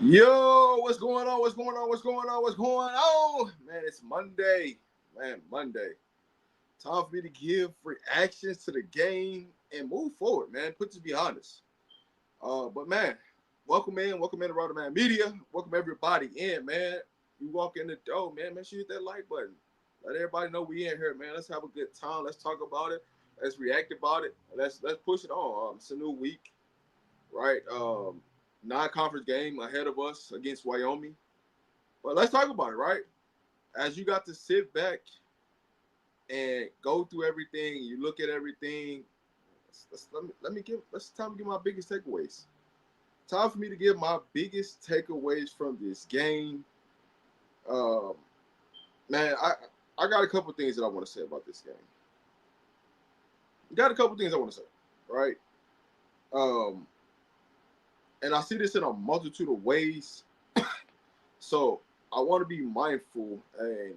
Yo, what's going on? What's going on? What's going on? What's going on? Man, it's Monday. Man, Monday. Time for me to give reactions to the game and move forward, man. Put to be honest. But man, welcome in to RobDaManMedia. Welcome everybody in, man. You walk in the door, man. Make sure you hit that like button. Let everybody know we in here, man. Let's have a good time. Let's talk about it. Let's react about it. Let's push it on. It's a new week, right? Non-conference game ahead of us against Wyoming. But let's talk about it, right? As you got to sit back and go through everything, you look at everything. Let's time to give my biggest takeaways. Time for me to give my biggest takeaways from this game. Man, I got a couple things that I want to say about this game. Right? And I see this in a multitude of ways. So I want to be mindful in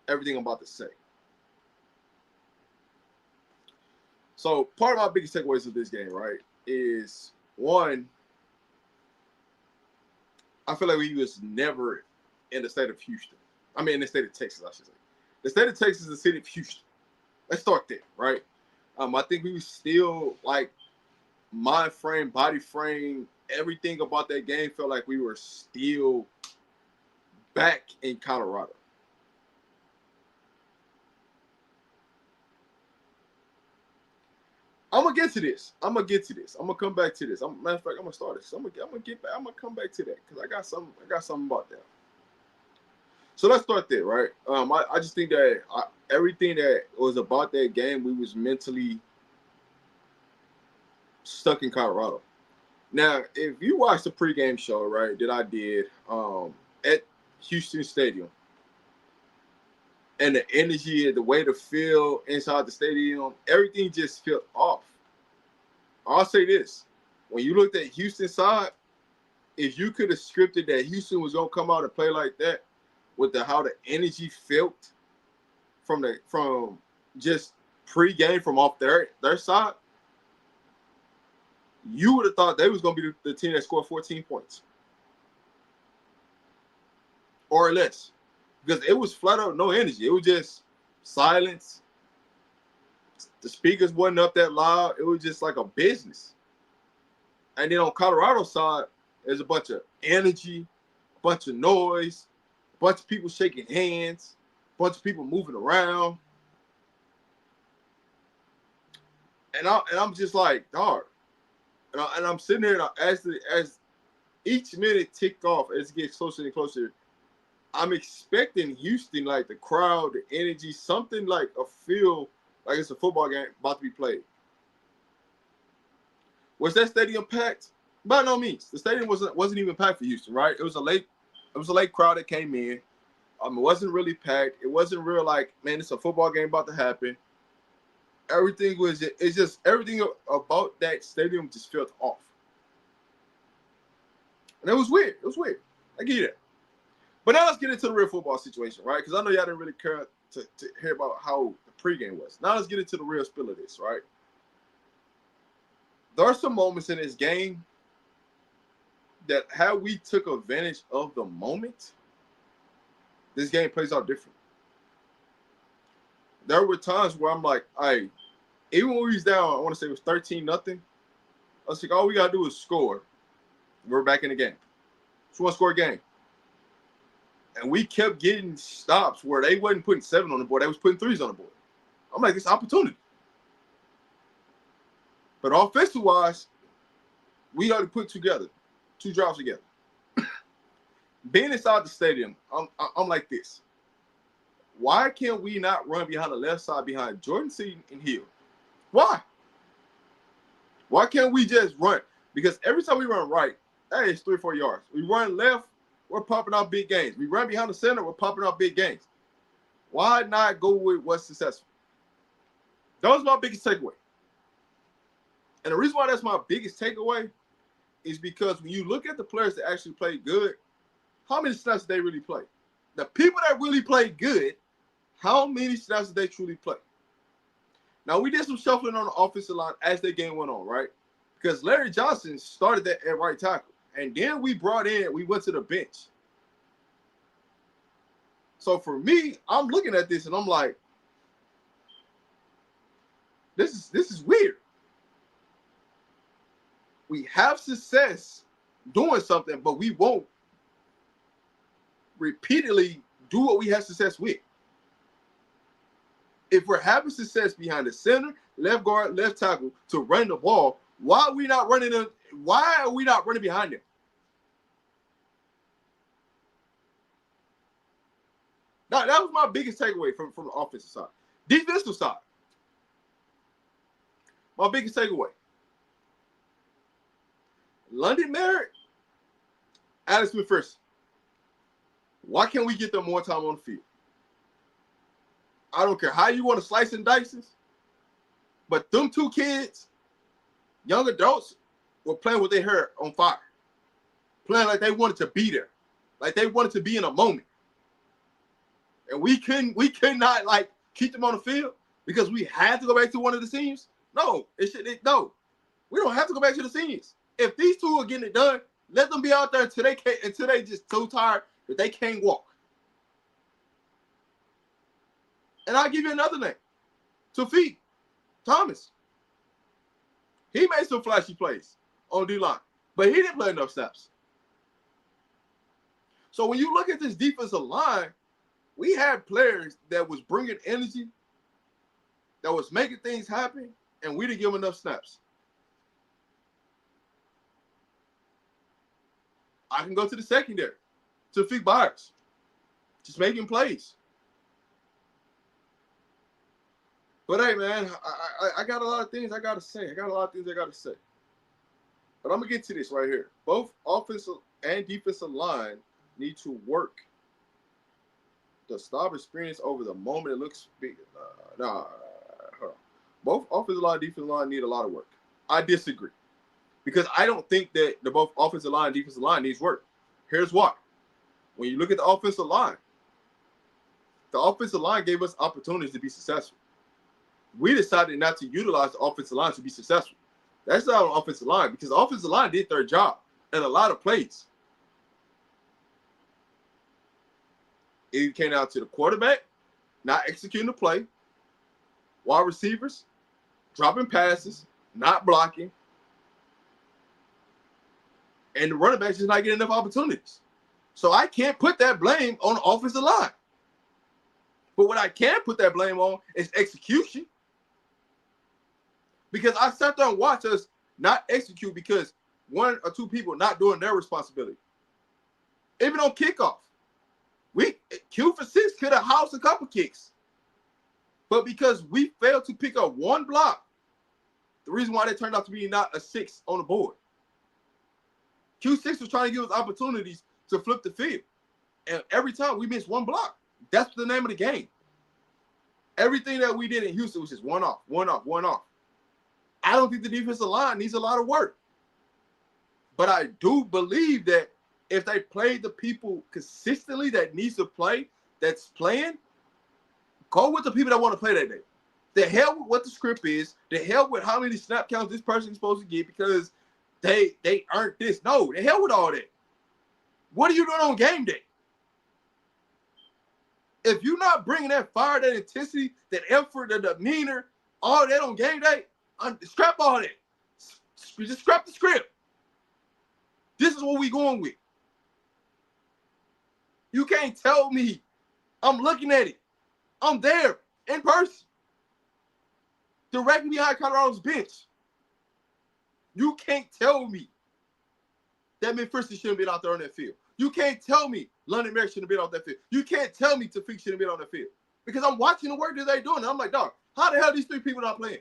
everything I'm about to say. So part of my biggest takeaways of this game, right, is one, I feel like we was never in the state of Houston. I mean, in the state of Texas, I should say. The state of Texas is the city of Houston. Let's start there, right? I think we still, like, mind frame, body frame, everything about that game felt like we were still back in Colorado. I'm gonna get to this. I'm gonna come back to this. Matter of fact, I'm gonna start this. I'm gonna come back to that because I got something about that. So let's start there, right? I just think that everything that was about that game, we was mentally stuck in Colorado. Now, if you watch the pregame show, right, that I did at Houston Stadium, and the energy and the way to feel inside the stadium, everything just felt off. I'll say this. When you looked at Houston's side, if you could have scripted that Houston was going to come out and play like that with how the energy felt from just pregame from off their side, you would have thought they was going to be the team that scored 14 points. Or less. Because it was flat out no energy. It was just silence. The speakers wasn't up that loud. It was just like a business. And then on Colorado's side, there's a bunch of energy, a bunch of noise, a bunch of people shaking hands, a bunch of people moving around. And I'm just like, dog. And I'm sitting there as each minute ticked off, as it gets closer and closer, I'm expecting Houston, like the crowd, the energy, something like a feel like it's a football game about to be played. Was that stadium packed? By no means. The stadium wasn't even packed for Houston, right? It was a late crowd that came in. It wasn't really packed. It wasn't real like, man, it's a football game about to happen. Everything about that stadium just felt off. And it was weird. I get it. But now let's get into the real football situation, right? Because I know y'all didn't really care to hear about how the pregame was. Now let's get into the real spill of this, right? There are some moments in this game that had we took advantage of the moment, this game plays out different. There were times where I'm like, even when we was down, I want to say it was 13-0. I was like, all we got to do is score. We're back in the game. Just want to score a game. And we kept getting stops where they wasn't putting 7 on the board. They was putting 3s on the board. I'm like, it's opportunity. But offensive-wise, we got to put together 2 drives together. Being inside the stadium, I'm like this. Why can't we not run behind the left side behind Jordan Seaton and Hill? Why? Why can't we just run? Because every time we run right, hey, it's 3 or 4 yards. We run left, we're popping out big gains. We run behind the center, we're popping out big gains. Why not go with what's successful? That was my biggest takeaway. And the reason why that's my biggest takeaway is because when you look at the players that actually play good, how many snaps did they really play? The people that really play good, how many snaps did they truly play? Now, we did some shuffling on the offensive line as the game went on, right? Because Larry Johnson started that at right tackle. And then we went to the bench. So for me, I'm looking at this and I'm like, this is weird. We have success doing something, but we won't repeatedly do what we have success with. If we're having success behind the center, left guard, left tackle to run the ball, why are we not running them? Why are we not running behind them? Now, that was my biggest takeaway from the offensive side. Defensive side, my biggest takeaway. London Merritt, Alex McPherson. Why can't we get them more time on the field? I don't care how you want to slice and dice this, but them two kids, young adults, were playing with their hair on fire. Playing like they wanted to be there. Like they wanted to be in a moment. And we could not like keep them on the field because we had to go back to one of the seniors. No, no. We don't have to go back to the seniors. If these two are getting it done, let them be out there until they just so tired that they can't walk. And I'll give you another name. Tafik Thomas. He made some flashy plays on D-line, but he didn't play enough snaps. So when you look at this defensive line, we had players that was bringing energy, that was making things happen, and we didn't give them enough snaps. I can go to the secondary. Tafik Byers. Just making plays. But hey, man, I got a lot of things I got to say. But I'm going to get to this right here. Both offensive and defensive line need to work. The stop experience over the moment it looks big. Hold on. Both offensive line and defensive line need a lot of work. I disagree. Because I don't think that the both offensive line and defensive line needs work. Here's why. When you look at the offensive line gave us opportunities to be successful. We decided not to utilize the offensive line to be successful. That's not an offensive line because the offensive line did their job and a lot of plays. It came out to the quarterback not executing the play, wide receivers dropping passes, not blocking, and the running backs just not getting enough opportunities. So I can't put that blame on the offensive line. But what I can put that blame on is execution. Because I sat there and watched us not execute because one or two people not doing their responsibility. Even on kickoff. Q for 6 could have housed a couple kicks. But because we failed to pick up one block, the reason why they turned out to be not a 6 on the board. Q6 was trying to give us opportunities to flip the field. And every time we missed one block. That's the name of the game. Everything that we did in Houston was just one off. I don't think the defensive line needs a lot of work. But I do believe that if they play the people consistently that needs to play, that's playing, go with the people that want to play that day. The hell with what the script is. The hell with how many snap counts this person is supposed to get because they earned this. No, the hell with all that. What are you doing on game day? If you're not bringing that fire, that intensity, that effort, the demeanor, all that on game day, scrap all that. Just scrap the script. This is what we're going with. You can't tell me. I'm looking at it. I'm there in person. Directly behind Colorado's bench. You can't tell me that McPherson shouldn't be out there on that field. You can't tell me London Merritt shouldn't have been on that field. You can't tell me Tafik shouldn't have been on that field. Because I'm watching the work that they're doing. And I'm like, dog, how the hell are these three people not playing?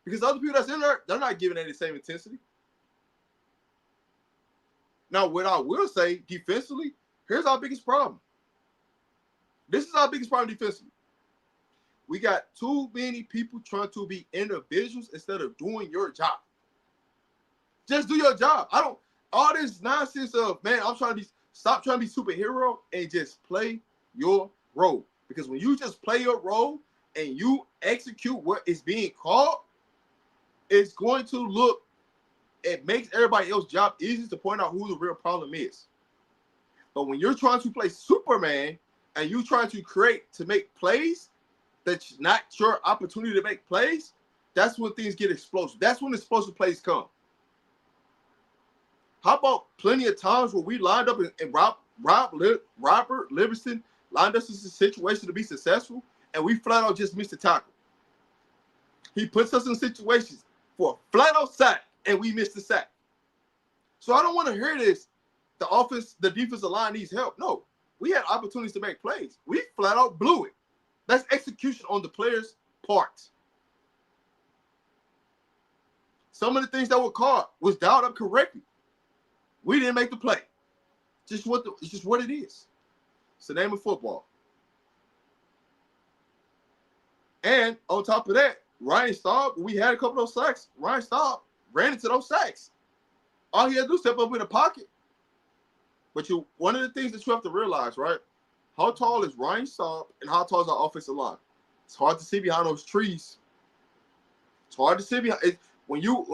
Because other people that's in there, they're not giving any same intensity. Now, what I will say defensively, here's our biggest problem. This is our biggest problem defensively. We got too many people trying to be individuals instead of doing your job. Just do your job. All this nonsense of, man, stop trying to be superhero and just play your role. Because when you just play your role and you execute what is being called, it's going to look it makes everybody else's job easy to point out who the real problem is. But when you're trying to play Superman and you're trying to create to make plays that's not your opportunity to make plays, that's when things get explosive. That's when explosive plays come. How about plenty of times where we lined up and Robert Livingston lined us in a situation to be successful, and we flat out just missed the tackle. He puts us in situations for a flat out sack, and we missed the sack. So I don't want to hear this. The defensive line needs help. No, we had opportunities to make plays. We flat out blew it. That's execution on the player's part. Some of the things that were caught was dialed up correctly. We didn't make the play. It's just what it is. It's the name of football. And on top of that, Ryan Staub, we had a couple of those sacks. Ryan Staub ran into those sacks. All he had to do is step up in the pocket. But one of the things that you have to realize, right? How tall is Ryan Staub and how tall is our offensive line? It's hard to see behind those trees. It's hard to see behind. When you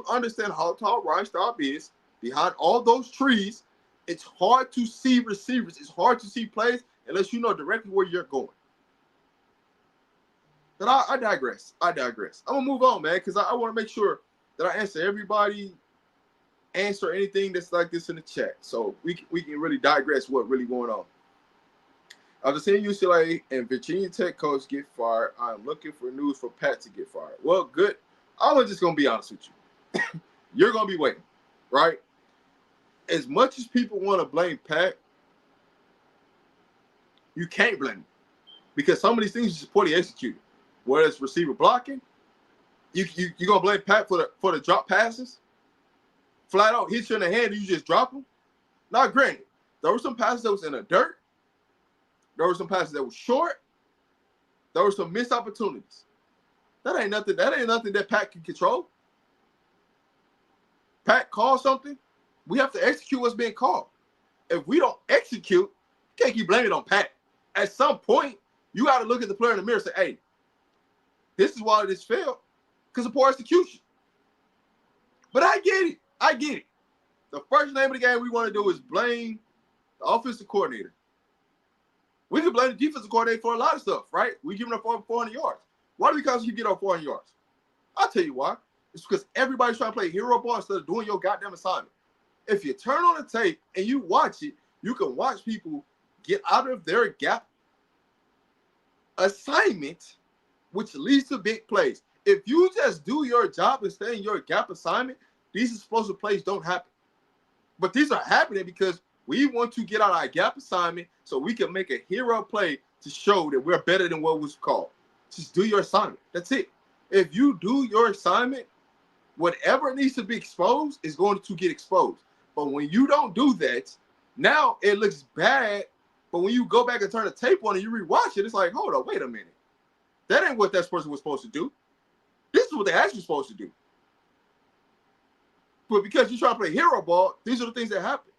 understand how tall Ryan Staub is behind all those trees, it's hard to see receivers. It's hard to see plays unless you know directly where you're going. But I digress. I'm gonna move on, man, because I want to make sure that I answer anything that's like this in the chat, so we can really digress what really going on. After seeing UCLA and Virginia Tech coach get fired, I'm looking for news for Pat to get fired. Well, good. I'm just gonna be honest with you. You're gonna be waiting, right? As much as people want to blame Pat, you can't blame him because some of these things are just poorly executed. Whether it's receiver blocking, you gonna blame Pat for the drop passes? Flat out hit you in the hand and you just drop them? Now, granted, there were some passes that was in the dirt. There were some passes that were short. There were some missed opportunities. That ain't nothing that Pat can control. Pat calls something. We have to execute what's being called. If we don't execute, you can't keep blaming it on Pat. At some point, you got to look at the player in the mirror and say, hey, this is why this failed, because of poor execution. But I get it. The first name of the game we want to do is blame the offensive coordinator. We can blame the defensive coordinator for a lot of stuff, right? We giving up 400 yards. Why do we constantly get up 400 yards? I'll tell you why. It's because everybody's trying to play hero ball instead of doing your goddamn assignment. If you turn on the tape and you watch it, you can watch people get out of their gap assignment, which leads to big plays. If you just do your job and stay in your gap assignment, these explosive plays don't happen. But these are happening because we want to get out our gap assignment so we can make a hero play to show that we're better than what was called. Just do your assignment. That's it. If you do your assignment, whatever needs to be exposed is going to get exposed. But when you don't do that, now it looks bad. But when you go back and turn the tape on and you rewatch it, it's like, hold on, wait a minute. That ain't what that person was supposed to do. This is what they actually supposed to do. But because you're trying to play hero ball, these are the things that happen.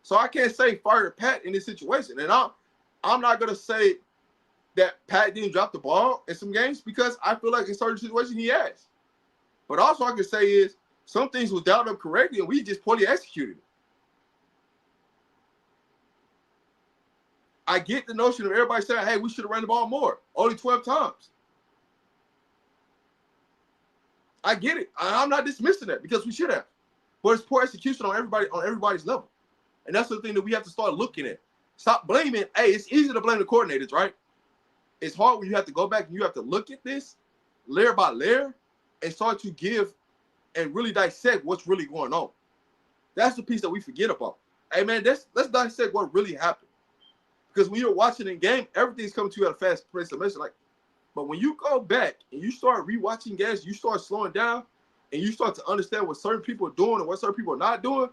So I can't say fire Pat in this situation. And I'm not going to say that Pat didn't drop the ball in some games because I feel like in certain situations he has. But also I can say is some things was dialed up correctly and we just poorly executed it. I get the notion of everybody saying, hey, we should have run the ball more. Only 12 times. I get it. I'm not dismissing that because we should have. But it's poor execution on everybody's level. And that's the thing that we have to start looking at. Stop blaming. Hey, it's easy to blame the coordinators, right? It's hard when you have to go back and you have to look at this layer by layer and start to give and really dissect what's really going on. That's the piece that we forget about. Hey, man, let's dissect what really happened. Because when you're watching in game, everything's coming to you at a fast pace. But when you go back and you start rewatching games, you start slowing down and you start to understand what certain people are doing and what certain people are not doing,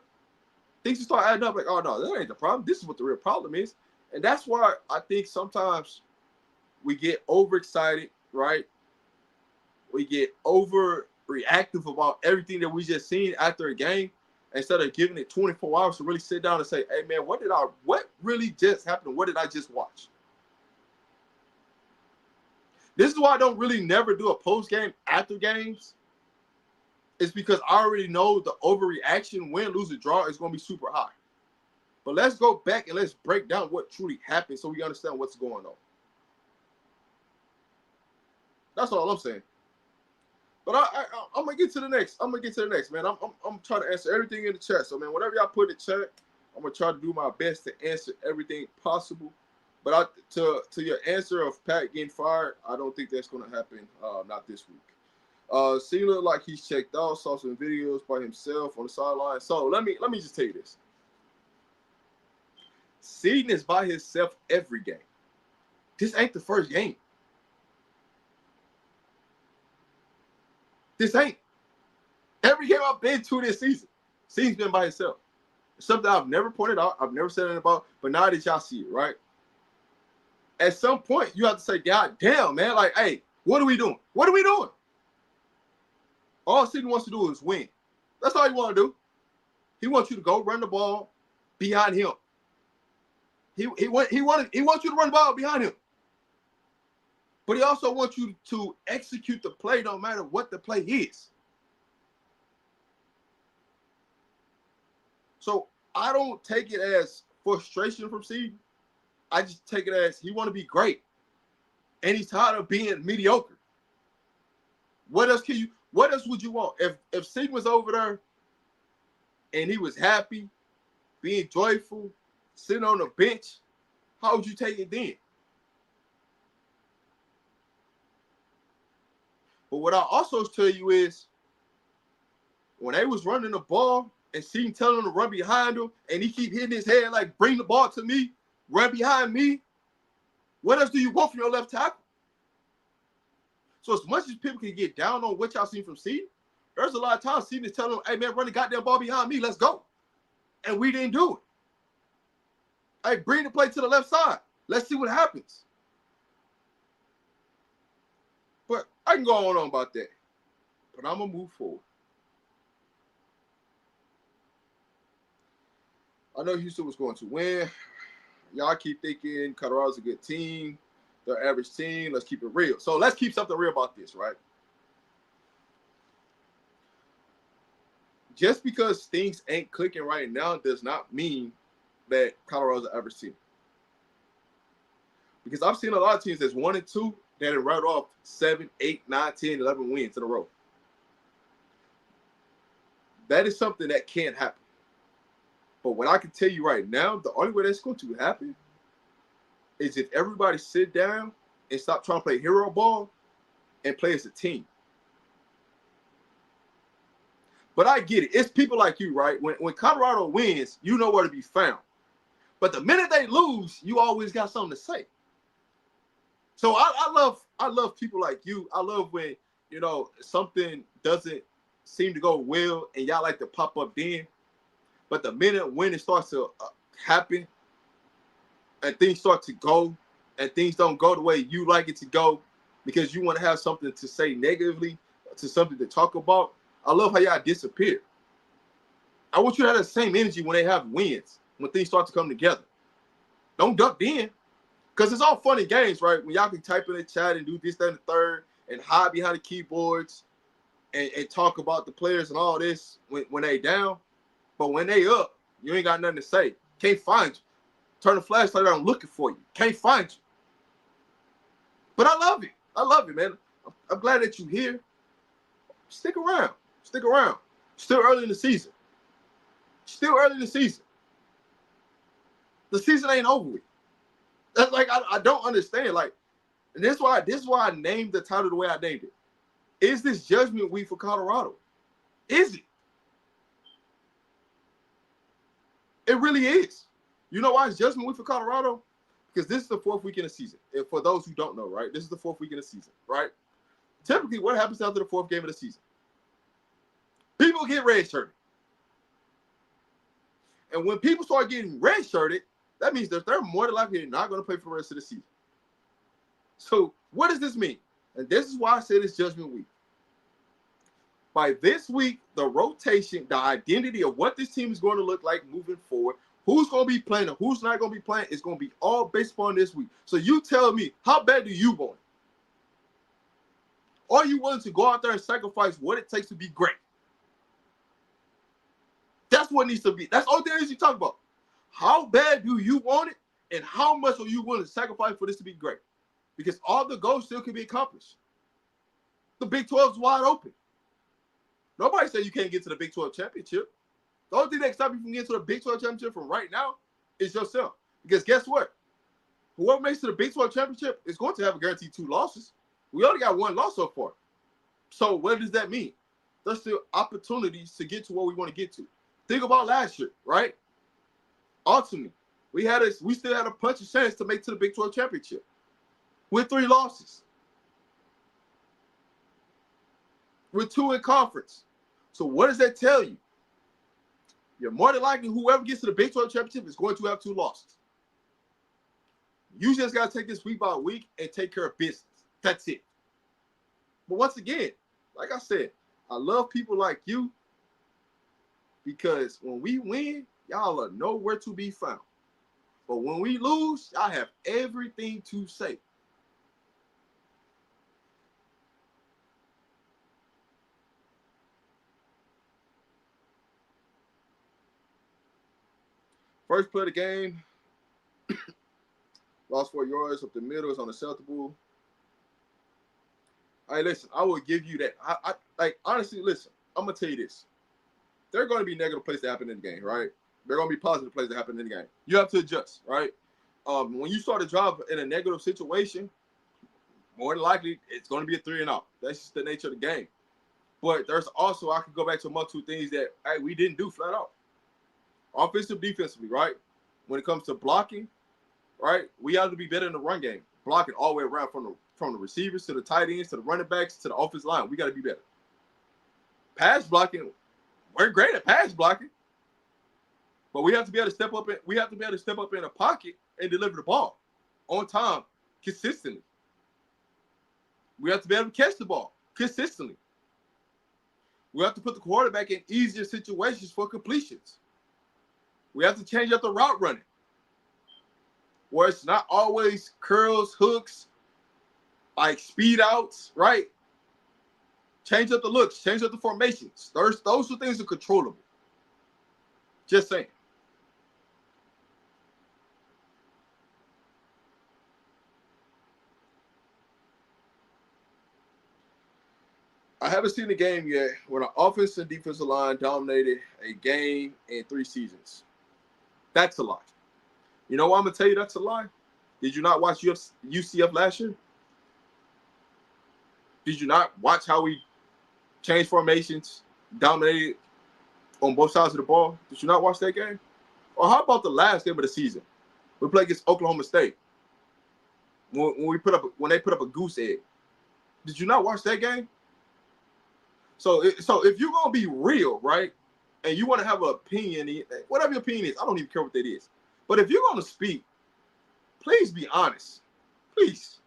things will start adding up like, oh, no, that ain't the problem. This is what the real problem is. And that's why I think sometimes we get overexcited, right? We get overreactive about everything that we just seen after a game instead of giving it 24 hours to really sit down and say, hey, man, what really just happened? What did I just watch? This is why I don't really never do a post game after games. It's because I already know the overreaction, win, lose, or draw, is going to be super high. But let's go back and let's break down what truly happened so we understand what's going on. That's all I'm saying. But I'm gonna get to the next. I'm gonna get to the next, man. I'm trying to answer everything in the chat. So, man, whatever y'all put in the chat, I'm gonna try to do my best to answer everything possible. But to your answer of Pat getting fired, I don't think that's gonna happen. Not this week. Seemed look like he's checked out. Saw some videos by himself on the sideline. So let me just tell you this. Seaton is by himself every game. This ain't the first game. This ain't. Every game I've been to this season, Seaton's been by himself. Something I've never pointed out, I've never said anything about, but now that y'all see it, right? At some point, you have to say, God damn, man, like, hey, what are we doing? What are we doing? All Seaton wants to do is win. That's all he want to do. He wants you to go run the ball behind him. He wants you to run the ball behind him. But he also wants you to execute the play no matter what the play is. So I don't take it as frustration from Seaton. I just take it as he want to be great. And he's tired of being mediocre. What else would you want? If Seaton was over there and he was happy, being joyful, sitting on the bench, how would you take it then? But what I also tell you is, when they was running the ball and Seaton telling him to run behind him, and he keep hitting his head like, bring the ball to me, run behind me, what else do you want from your left tackle? So as much as people can get down on what y'all seen from Seaton, there's a lot of times Seaton is telling them, hey, man, run the goddamn ball behind me, let's go. And we didn't do it. Hey, bring the play to the left side. Let's see what happens. But I can go on about that. But I'm going to move forward. I know Houston was going to win. Y'all keep thinking Colorado's a good team. They're average team. Let's keep it real. So let's keep something real about this, right? Just because things ain't clicking right now does not mean that Colorado's an average team. Because I've seen a lot of teams that's 1-2 that have right off 7, 8, 9, 10, 11 wins in a row. That is something that can't happen. But what I can tell you right now, the only way that's going to happen is if everybody sit down and stop trying to play hero ball and play as a team. But I get it. It's people like you, right? When Colorado wins, you know where to be found. But the minute they lose, you always got something to say. So I love people like you. I love when, something doesn't seem to go well and y'all like to pop up then. But the minute when it starts to happen and things start to go and things don't go the way you like it to go because you want to have something to say negatively, to something to talk about, I love how y'all disappear. I want you to have the same energy when they have wins, when things start to come together. Don't duck then. Because it's all fun and games, right? When y'all can type in the chat and do this, that, and the third and hide behind the keyboards and talk about the players and all this when they down. But when they up, you ain't got nothing to say. Can't find you. Turn the flashlight on, I'm looking for you. Can't find you. But I love it. I love it, man. I'm glad that you're here. Stick around. Stick around. Still early in the season. Still early in the season. The season ain't over with. That's like I don't understand. Like, and this is why I named the title the way I named it. Is this judgment week for Colorado? Is it? It really is. You know why it's judgment week for Colorado? Because this is the fourth week in the season. And for those who don't know, right? This is the fourth week in the season, right? Typically, what happens after the fourth game of the season? People get redshirted. And when people start getting redshirted, that means that they're more than likely not going to play for the rest of the season. So what does this mean? And this is why I said it's judgment week. By this week, the rotation, the identity of what this team is going to look like moving forward, who's going to be playing and who's not going to be playing, is going to be all based upon this week. So you tell me, how bad do you want it? Are you willing to go out there and sacrifice what it takes to be great? That's what needs to be. That's all there is you talk about. How bad do you want it, and how much are you willing to sacrifice for this to be great? Because all the goals still can be accomplished. The Big 12 is wide open. Nobody said you can't get to the Big 12 championship. The only thing that can stop you from getting to the Big 12 championship from right now is yourself. Because guess what? Whoever makes it to the Big 12 championship is going to have a guaranteed 2 losses. We only got 1 loss so far. So what does that mean? There's still opportunities to get to where we want to get to. Think about last year, right? Ultimately, we still had a punch of chance to make to the Big 12 championship with 3 losses, with 2 in conference. So what does that tell you? You're more than likely whoever gets to the Big 12 championship is going to have 2 losses. You just got to take this week by week and take care of business. That's it. But once again, like I said, I love people like you because when we win, y'all are nowhere to be found. But when we lose, y'all have everything to say. First play of the game, lost 4 yards up the middle, is unacceptable. Hey, listen, I will give you that. I like honestly, listen, I'm gonna tell you this. There are going to be negative plays that happen in the game, right? There are going to be positive plays that happen in the game. You have to adjust, right? When you start a drive in a negative situation, more than likely it's going to be a 3-and-out. That's just the nature of the game. But there's also, I could go back to multiple things that we didn't do flat out. Offensive, defensively, right? When it comes to blocking, right? We have to be better in the run game. Blocking all the way around from the receivers to the tight ends to the running backs to the offensive line. We got to be better. Pass blocking, we're great at pass blocking, but we have to be able to step up. We have to be able to step up in a pocket and deliver the ball on time, consistently. We have to be able to catch the ball consistently. We have to put the quarterback in easier situations for completions. We have to change up the route running, where it's not always curls, hooks, like speed outs, right? Change up the looks, change up the formations. Those are things that are controllable. Just saying. I haven't seen a game yet where an offense and defensive line dominated a game in 3 seasons. That's a lie. You know why I'm going to tell you that's a lie? Did you not watch UCF last year? Did you not watch how we changed formations, dominated on both sides of the ball? Did you not watch that game? Or how about the last game of the season? We played against Oklahoma State. When they put up a goose egg. Did you not watch that game? So if you're going to be real, right, and you want to have an opinion, whatever your opinion is, I don't even care what that is. But if you're going to speak, please be honest. Please.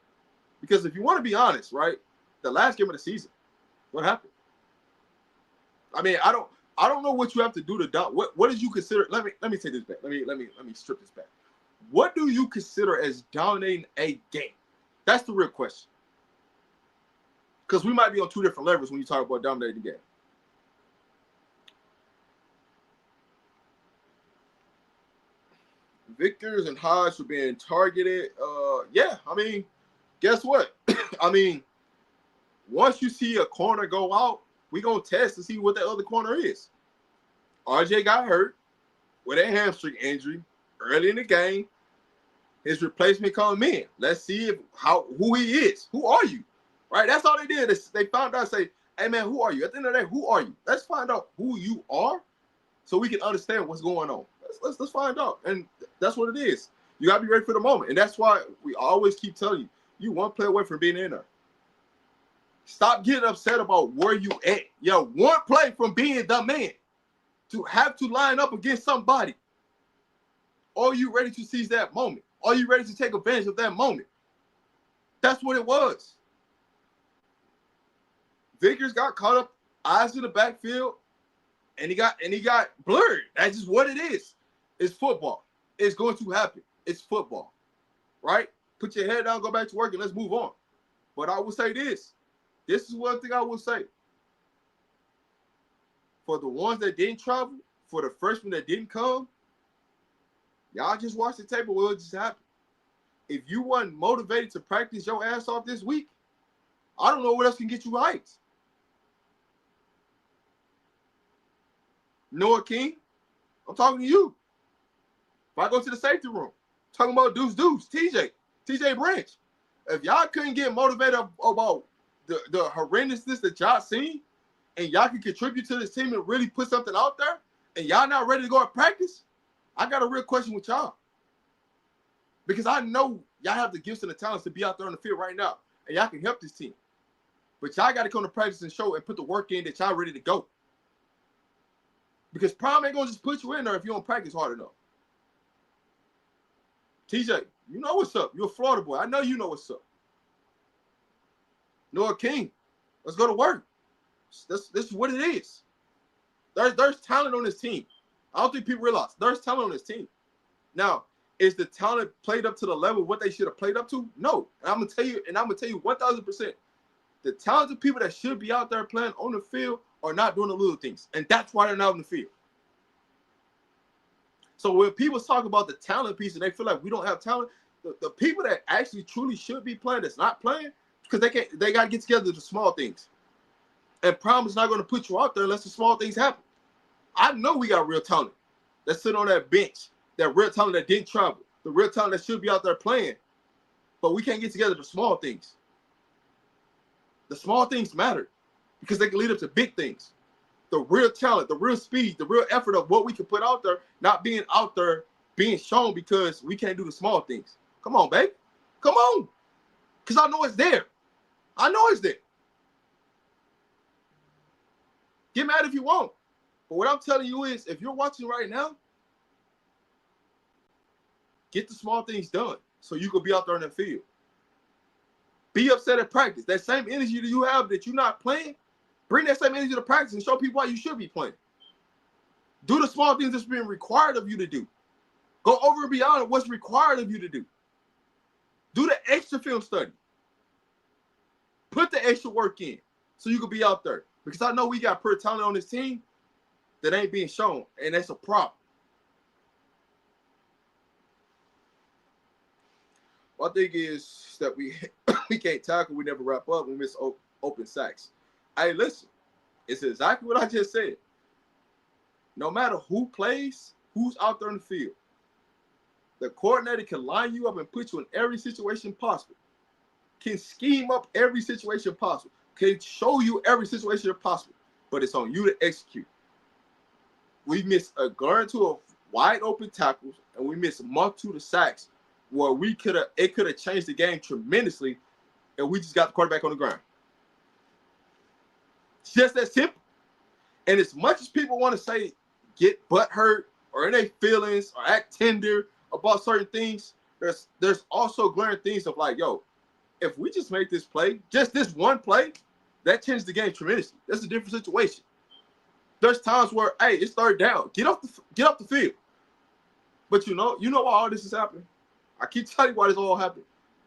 Because if you want to be honest, right, the last game of the season, what happened? I mean, I don't know what you have to do to down. What did you consider? Let me take this back. Let me strip this back. What do you consider as dominating a game? That's the real question. Because we might be on 2 different levels when you talk about dominating the game. Vickers and Hodge were being targeted. Yeah, I mean, guess what? I mean, once you see a corner go out, we gonna test to see what that other corner is. RJ got hurt with a hamstring injury early in the game. His replacement coming in. Let's see who he is. Who are you? Right? That's all they did. They found out. Say, hey man, who are you? At the end of the day, who are you? Let's find out who you are, so we can understand what's going on. Let's find out. And that's what it is. You gotta be ready for the moment. And that's why we always keep telling you 1 play away from being in there. Stop getting upset about where you at. You're 1 play from being the man. To have to line up against somebody. Are you ready to seize that moment? Are you ready to take advantage of that moment? That's what it was. Vickers got caught up, eyes in the backfield, and he got blurred. That's just what it is. It's football. It's going to happen. It's football. Right? Put your head down, go back to work, and let's move on. But I will say this. This is one thing I will say. For the ones that didn't travel, for the freshmen that didn't come, y'all just watch the tape, what just happened. If you weren't motivated to practice your ass off this week, I don't know what else can get you hyped. Noah King, I'm talking to you. If I go to the safety room, talking about Deuce, TJ Branch, if y'all couldn't get motivated about the horrendousness that y'all seen, and y'all can contribute to this team and really put something out there, and y'all not ready to go at practice, I got a real question with y'all. Because I know y'all have the gifts and the talents to be out there on the field right now, and y'all can help this team. But y'all got to come to practice and show and put the work in that y'all ready to go. Because Prime ain't going to just put you in there if you don't practice hard enough. TJ, you know what's up. You're a Florida boy. I know you know what's up. Noah King, let's go to work. This is what it is. There's talent on this team. I don't think people realize there's talent on this team. Now, is the talent played up to the level of what they should have played up to? No. And I'm gonna tell you 1,000%. The talented people that should be out there playing on the field are not doing the little things. And that's why they're not on the field. So when people talk about the talent piece and they feel like we don't have talent, the people that actually truly should be playing that's not playing, because they got to get together the small things. And Prime is not going to put you out there unless the small things happen. I know we got real talent that sit on that bench, that real talent that didn't travel, the real talent that should be out there playing, but we can't get together the small things. The small things matter because they can lead up to big things. The real talent, the real speed, the real effort of what we can put out there, not being out there being shown because we can't do the small things. Come on, babe. Come on. Because I know it's there. I know it's there. Get mad if you want. But what I'm telling you is, if you're watching right now, get the small things done so you can be out there in the field. Be upset at practice. That same energy that you have that you're not playing, bring that same energy to practice and show people why you should be playing. Do the small things that's being required of you to do. Go over and beyond what's required of you to do. Do the extra film study. Put the extra work in so you can be out there. Because I know we got pretty talent on this team that ain't being shown, and that's a problem. My thing is that we can't tackle, we never wrap up, we miss open sacks. Hey, listen, it's exactly what I just said. No matter who plays, who's out there in the field, the coordinator can line you up and put you in every situation possible, can scheme up every situation possible, can show you every situation possible, but it's on you to execute. We missed a guarantee of wide open tackles, and we missed a multitude of sacks where it could have changed the game tremendously, and we just got the quarterback on the ground. It's just that simple. And as much as people want to say get butthurt or in their feelings or act tender about certain things, there's also glaring things of like, yo, if we just make this play, just this one play, that changed the game tremendously. That's a different situation. There's times where, hey, it's third down. Get off the field. But you know why all this is happening? I keep telling you why this all happened.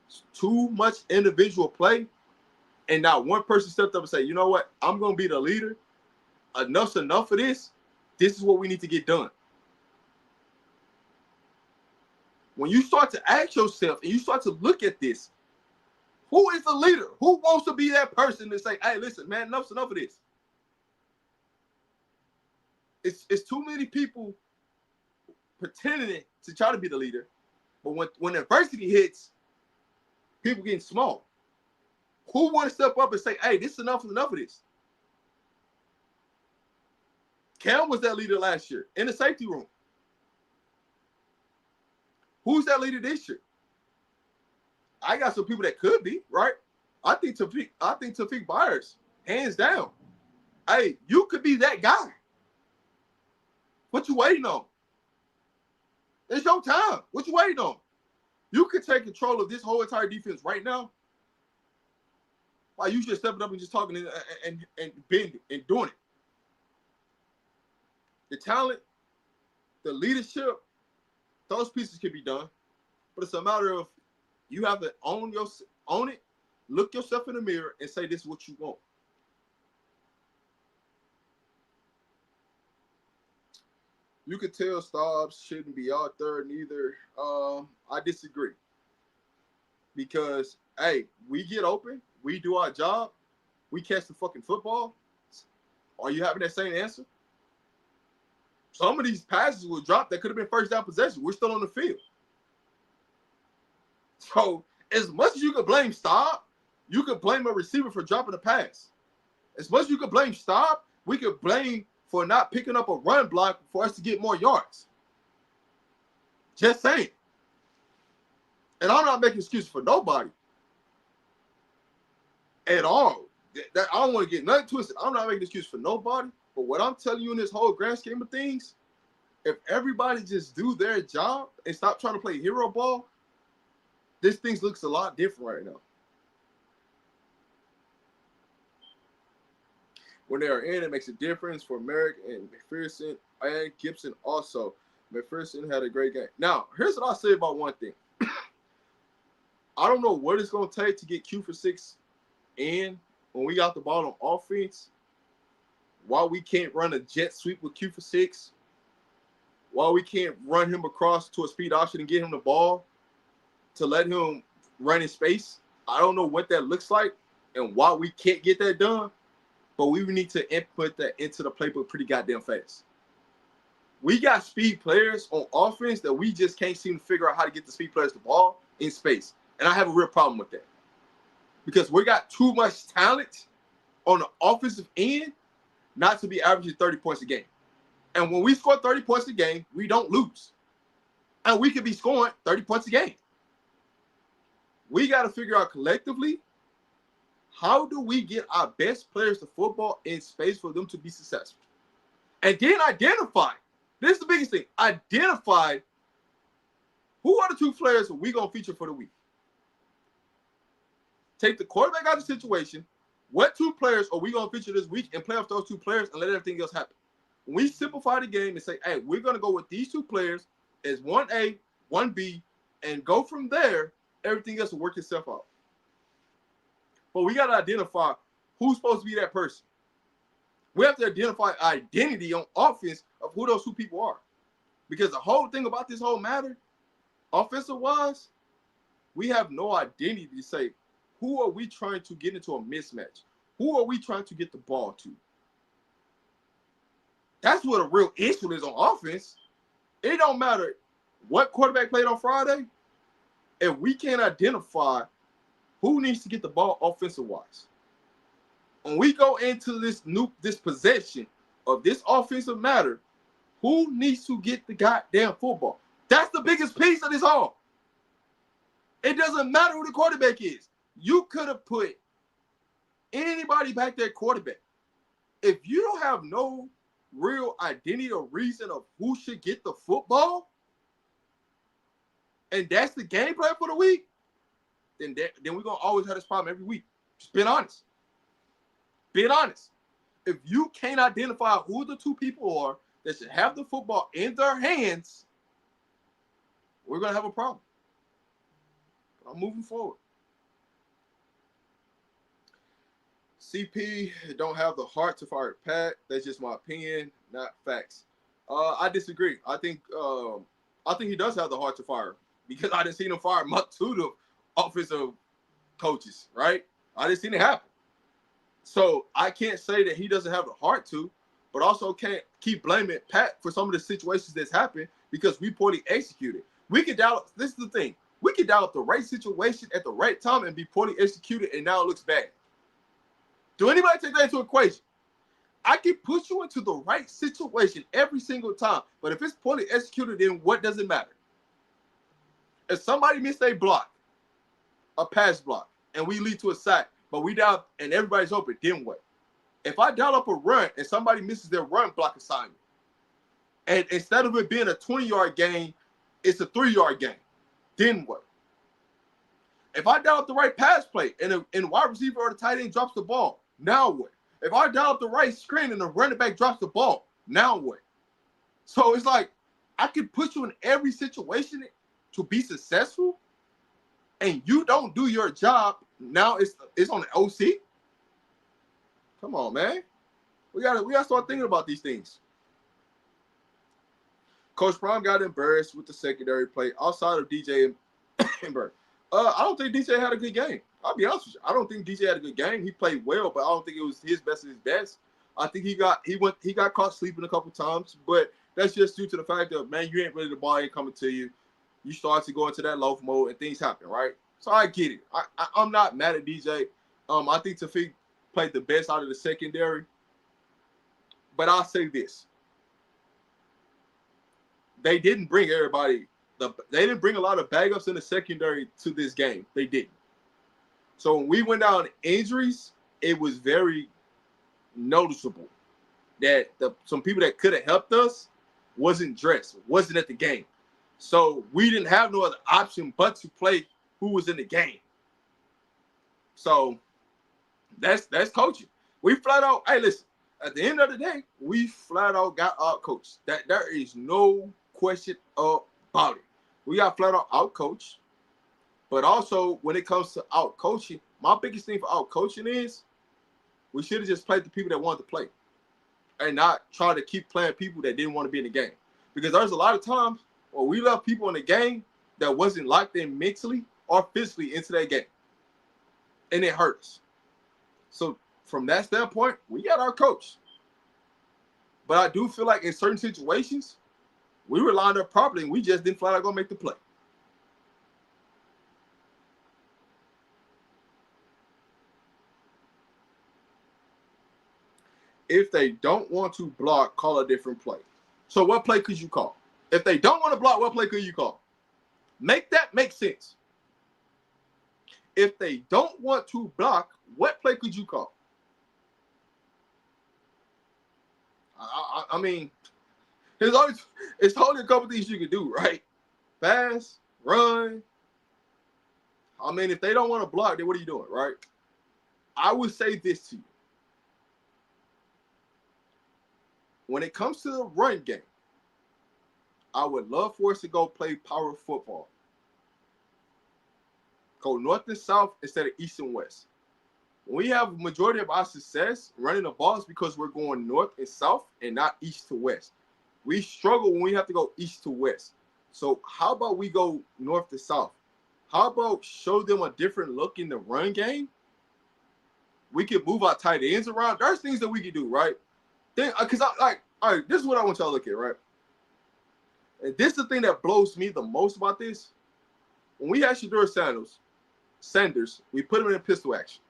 It's too much individual play, and not one person stepped up and said, you know what? I'm going to be the leader. Enough's enough of this. This is what we need to get done. When you start to ask yourself and you start to look at this, who is the leader? Who wants to be that person to say, hey, listen, man, enough's enough of this? It's too many people pretending to try to be the leader. But when adversity hits, people getting small. Who want to step up and say, hey, this is enough of this? Cam was that leader last year in the safety room. Who's that leader this year? I got some people that could be, right? I think Tafik Byers, hands down. Hey, you could be that guy. What you waiting on? It's your time. What you waiting on? You could take control of this whole entire defense right now. Why you just stepping up and just talking and bending and doing it. The talent, the leadership, those pieces can be done. But it's a matter of you have to own it, look yourself in the mirror and say this is what you want. You could tell Stobbs shouldn't be out there neither. I disagree. Because, hey, we get open, we do our job, we catch the fucking football. Are you having that same answer? Some of these passes were dropped that could have been first down possession. We're still on the field. So, as much as you could blame Staub, you could blame a receiver for dropping a pass. As much as you could blame Staub, we could blame for not picking up a run block for us to get more yards. Just saying. And I'm not making excuses for nobody at all. I don't want to get nothing twisted. I'm not making excuses for nobody. But what I'm telling you in this whole grand scheme of things, if everybody just do their job and stop trying to play hero ball, this thing looks a lot different right now. When they are in, it makes a difference for Merrick and McPherson and Gibson also. McPherson had a great game. Now, here's what I'll say about one thing. I don't know what it's going to take to get Q for 6 in when we got the ball on offense. Why we can't run a jet sweep with Q for 6. Why we can't run him across to a speed option and get him the ball to let him run in space. I don't know what that looks like and why we can't get that done. But we need to input that into the playbook pretty goddamn fast. We got speed players on offense that we just can't seem to figure out how to get the speed players the ball in space. And I have a real problem with that. Because we got too much talent on the offensive end not to be averaging 30 points a game. And when we score 30 points a game, we don't lose. And we could be scoring 30 points a game. We got to figure out collectively, how do we get our best players to football in space for them to be successful? And then identify. This is the biggest thing. Identify who are the two players that we're going to feature for the week. Take the quarterback out of the situation. What two players are we going to feature this week and play off those two players and let everything else happen? When we simplify the game and say, hey, we're going to go with these two players as 1A, 1B, and go from there, everything else will work itself out. But we got to identify who's supposed to be that person. We have to identify identity on offense of who those two people are. Because the whole thing about this whole matter, offensive-wise, we have no identity to say, who are we trying to get into a mismatch? Who are we trying to get the ball to? That's what a real issue is on offense. It don't matter what quarterback played on Friday. If we can't identify who needs to get the ball offensive-wise. When we go into this possession of this offensive matter, who needs to get the goddamn football? That's the biggest piece of this all. It doesn't matter who the quarterback is. You could have put anybody back there quarterback. If you don't have no real identity or reason of who should get the football, and that's the game plan for the week, then we're going to always have this problem every week. Just being honest. Being honest. If you can't identify who the two people are that should have the football in their hands, we're going to have a problem. But I'm moving forward. CP don't have the heart to fire Pat. That's just my opinion, not facts. I disagree. I think he does have the heart to fire because I didn't see him fire much to the offensive coaches, right? I didn't see it happen. So I can't say that he doesn't have the heart to, but also can't keep blaming Pat for some of the situations that's happened because we poorly executed. We could doubt. This is the thing. We could doubt the right situation at the right time and be poorly executed, and now it looks bad. Do anybody take that into equation? I can put you into the right situation every single time, but if it's poorly executed, then what does it matter? If somebody missed a block, a pass block, and we lead to a sack, but we down and everybody's open, then what? If I dial up a run and somebody misses their run block assignment, and instead of it being a 20-yard gain, it's a 3-yard gain, then what? If I dial up the right pass play and the wide receiver or the tight end drops the ball, now what? If I dial up the right screen and the running back drops the ball, now what? So it's like I can put you in every situation to be successful, and you don't do your job. Now it's on the OC. Come on, man. We gotta start thinking about these things. Coach Prime got embarrassed with the secondary play outside of DJ and Bird. I don't think DJ had a good game. I'll be honest with you. I don't think DJ had a good game. He played well, but I don't think it was his best of his best. I think he got caught sleeping a couple times, but that's just due to the fact that, man, you ain't ready, the ball ain't coming to you. You start to go into that loaf mode and things happen, right? So I get it. I'm not mad at DJ. I think Tafik played the best out of the secondary. But I'll say this. They didn't bring everybody. They didn't bring a lot of backups in the secondary to this game. They didn't. So when we went down injuries, it was very noticeable that some people that could have helped us wasn't dressed, wasn't at the game. So we didn't have no other option but to play who was in the game. So that's coaching. We flat out, hey, listen, at the end of the day, we flat out got out coached. There is no question about it. We got flat out out coached. But also, when it comes to out coaching, my biggest thing for out coaching is we should have just played the people that wanted to play and not try to keep playing people that didn't want to be in the game. Because there's a lot of times where we left people in the game that wasn't locked in mentally or physically into that game. And it hurt us. So from that standpoint, we got our coach. But I do feel like in certain situations, we were lined up properly and we just didn't flat out go make the play. If they don't want to block, call a different play. So what play could you call? If they don't want to block, what play could you call? Make that make sense. If they don't want to block, what play could you call? I mean, it's only a couple things you can do, right? Pass, run. I mean, if they don't want to block, then what are you doing, right? I would say this to you. When it comes to the run game, I would love for us to go play power football. Go north and south instead of east and west. When we have a majority of our success running the ball is because we're going north and south and not east to west. We struggle when we have to go east to west. So how about we go north to south? How about show them a different look in the run game? We can move our tight ends around. There's things that we can do, right? Then, because all right, this is what I want y'all to look at, right? And this is the thing that blows me the most about this. When we had Shedeur Sanders, we put him in pistol action.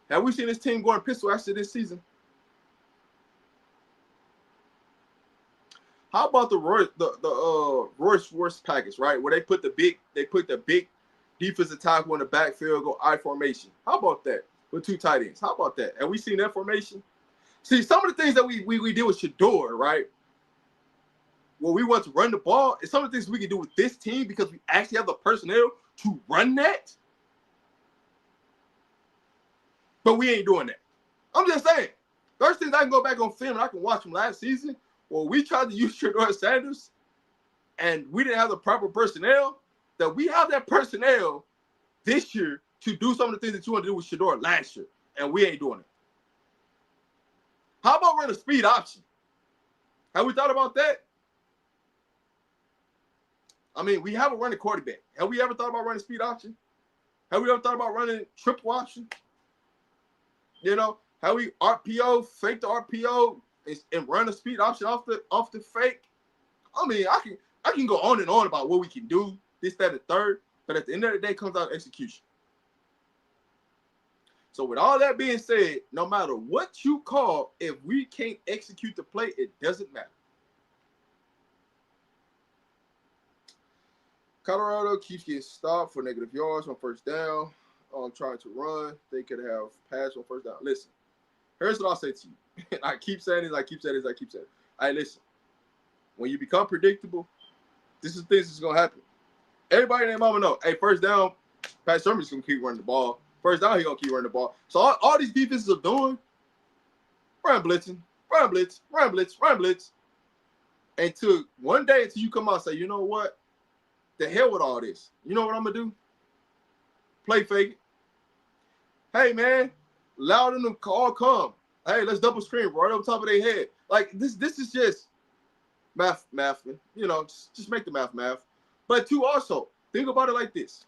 Have we seen this team going pistol action this season? How about the Royce Schwartz package, right? Where they put the big defensive tackle in the backfield, go I formation. How about that? With two tight ends. How about that? Have we seen that formation? See, some of the things that we did with Shedeur, right? Well, we want to run the ball. And some of the things we can do with this team because we actually have the personnel to run that. But we ain't doing that. I'm just saying. There's things I can go back on film and I can watch from last season. Well, we tried to use Shedeur Sanders and we didn't have the proper personnel. That we have that personnel this year to do some of the things that you want to do with Shedeur last year. And we ain't doing it. How about run a speed option? Have we thought about that? I mean, we haven't run a quarterback. Have we ever thought about running speed option? Have we ever thought about running triple option? You know, how we RPO, fake the RPO, and run a speed option off the fake? I mean, I can go on and on about what we can do, this, that, and third, but at the end of the day, it comes out of execution. So with all that being said, no matter what you call, if we can't execute the play, it doesn't matter. Colorado keeps getting stopped for negative yards on first down. Trying to run. They could have passed on first down. Listen, here's what I'll say to you. And I keep saying this. All right, listen. When you become predictable, this is things that's going to happen. Everybody in their mama know, hey, first down, Pat Sherman's going to keep running the ball. First down, he's going to keep running the ball. So all these defenses are doing, run blitzing, run blitz, run blitz, run blitz. Until one day, until you come out and say, you know what? The hell with all this. You know what I'm going to do? Play fake it. Hey, man, allow them to all come. Hey, let's double screen right over top of their head. Like, this is just, Math, you know, just make the math. But two, also, think about it like this.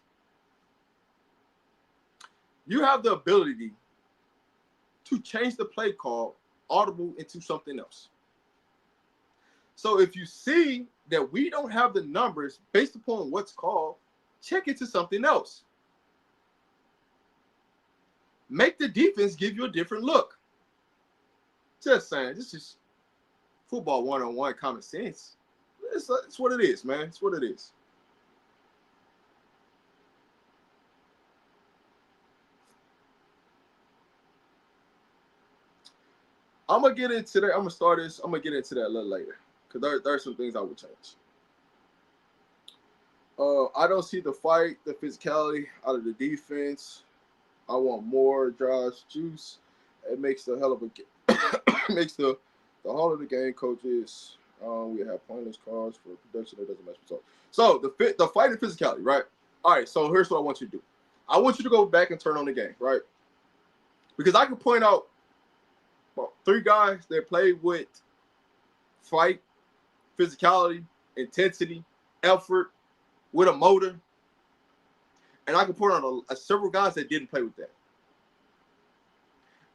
You have the ability to change the play call audible into something else. So if you see that we don't have the numbers based upon what's called, check it to something else. Make the defense give you a different look. Just saying, this is football 101 common sense. It's what it is, man. It's what it is. I'm going to get into that. I'm going to start this. I'm going to get into that a little later because there are some things I would change. I don't see the fight, the physicality out of the defense. I want more Josh juice. It makes the hell of a makes the whole of the game coaches. We have pointless calls for production that doesn't match results. So the fight and physicality, right? All right. So here's what I want you to do. I want you to go back and turn on the game, right? Because I can point out about 3 guys that play with fight, physicality, intensity, effort, with a motor. And I can point out several guys that didn't play with that.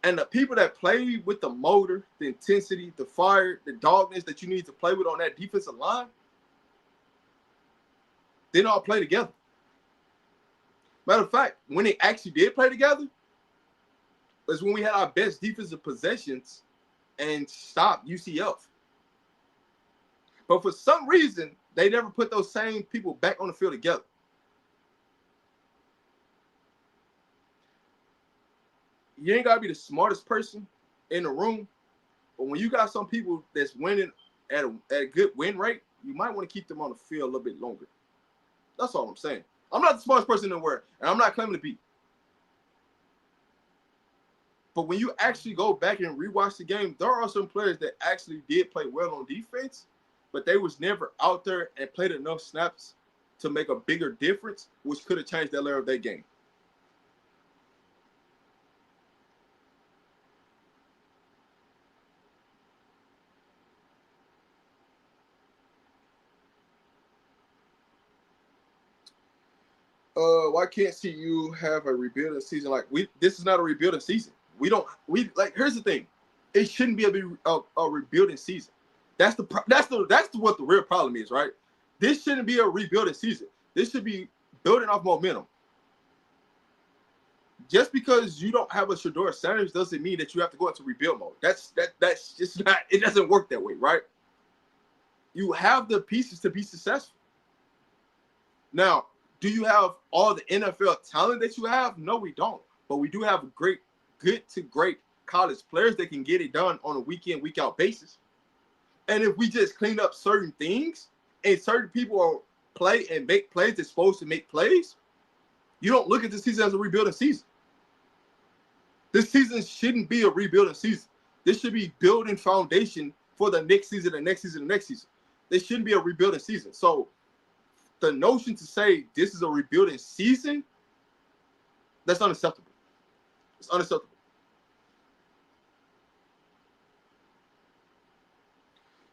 And the people that play with the motor, the intensity, the fire, the dogness that you need to play with on that defensive line, they didn't all play together. Matter of fact, when they actually did play together, was when we had our best defensive possessions and stopped UCF. But for some reason, they never put those same people back on the field together. You ain't got to be the smartest person in the room, but when you got some people that's winning at a good win rate, you might want to keep them on the field a little bit longer. That's all I'm saying. I'm not the smartest person in the world, and I'm not claiming to be. But when you actually go back and rewatch the game, there are some players that actually did play well on defense, but they was never out there and played enough snaps to make a bigger difference, which could have changed that layer of their game. Why can't CU have a rebuilding season? Like this is not a rebuilding season. Here's the thing. It shouldn't be a rebuilding season. That's what the real problem is, right? This shouldn't be a rebuilding season. This should be building off momentum. Just because you don't have a Shedeur Sanders doesn't mean that you have to go into rebuild mode. That's just not. It doesn't work that way, right? You have the pieces to be successful. Now, do you have all the NFL talent that you have? No, we don't. But we do have good to great college players that can get it done on a week in, week out basis. And if we just clean up certain things and certain people play and make plays that's supposed to make plays, you don't look at this season as a rebuilding season. This season shouldn't be a rebuilding season. This should be building foundation for the next season, the next season, the next season. This shouldn't be a rebuilding season. So the notion to say this is a rebuilding season, that's unacceptable. It's unacceptable.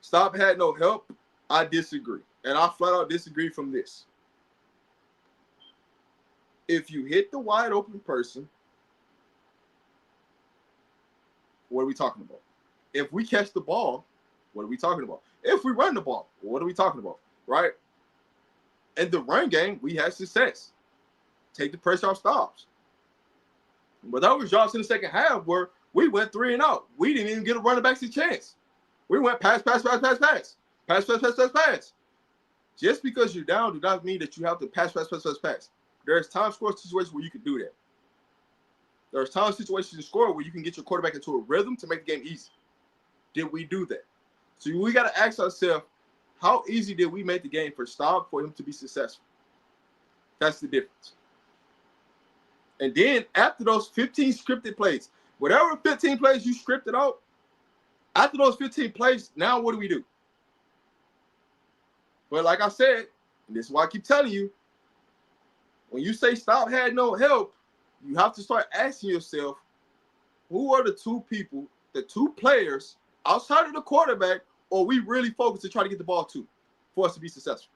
Stop had no help. I disagree. And I flat out disagree from this. If you hit the wide open person, what are we talking about? If we catch the ball, what are we talking about? If we run the ball, what are we talking about? Right? In the run game, we had success. Take the pressure off stops. But that was jobs in the second half where we went 3 and out. We didn't even get a running back a chance. We went pass. Just because you're down does not mean that you have to pass. There's time score situations where you can do that. There's time situations in score where you can get your quarterback into a rhythm to make the game easy. Did we do that? So we got to ask ourselves, how easy did we make the game for Staub for him to be successful? That's the difference. And then after those 15 scripted plays, whatever 15 plays you scripted out, after those 15 plays, now what do we do? But like I said, and this is why I keep telling you, when you say Staub had no help, you have to start asking yourself, who are the two people, the two players outside of the quarterback or we really focused to try to get the ball to for us to be successful?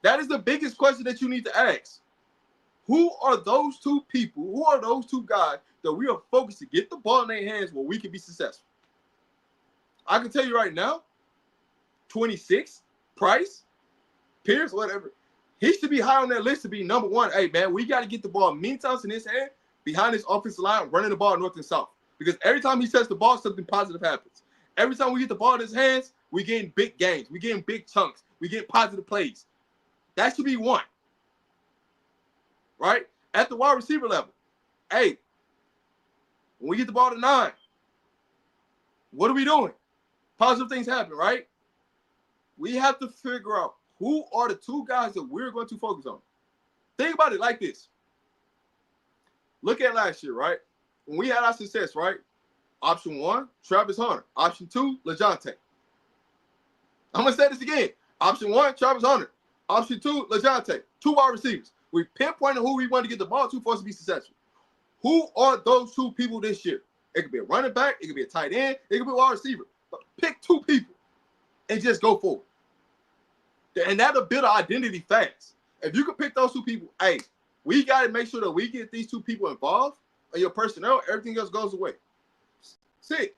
That is the biggest question that you need to ask. Who are those two people? Who are those two guys that we are focused to get the ball in their hands where we can be successful? I can tell you right now, 26, Price, Pierce, whatever. He should be high on that list to be number one. Hey, man, we got to get the ball many times in his hand behind his offensive line, running the ball north and south. Because every time he touches the ball, something positive happens. Every time we get the ball in his hands, we getting big gains. We getting big chunks. We getting positive plays. That should be one. Right? At the wide receiver level. Hey, when we get the ball to 9, what are we doing? Positive things happen, right? We have to figure out who are the two guys that we're going to focus on. Think about it like this. Look at last year, right? When we had our success, right? Option 1, Travis Hunter. Option 2, LeJohntay. I'm going to say this again. Option 1, Travis Hunter. Option 2, LeJohntay. 2 wide receivers. We pinpointed who we want to get the ball to for us to be successful. Who are those 2 people this year? It could be a running back. It could be a tight end. It could be a wide receiver. But pick 2 people and just go forward. And that'll build an identity fast. If you can pick those 2 people, hey, we got to make sure that we get these 2 people involved in your personnel. Everything else goes away. See,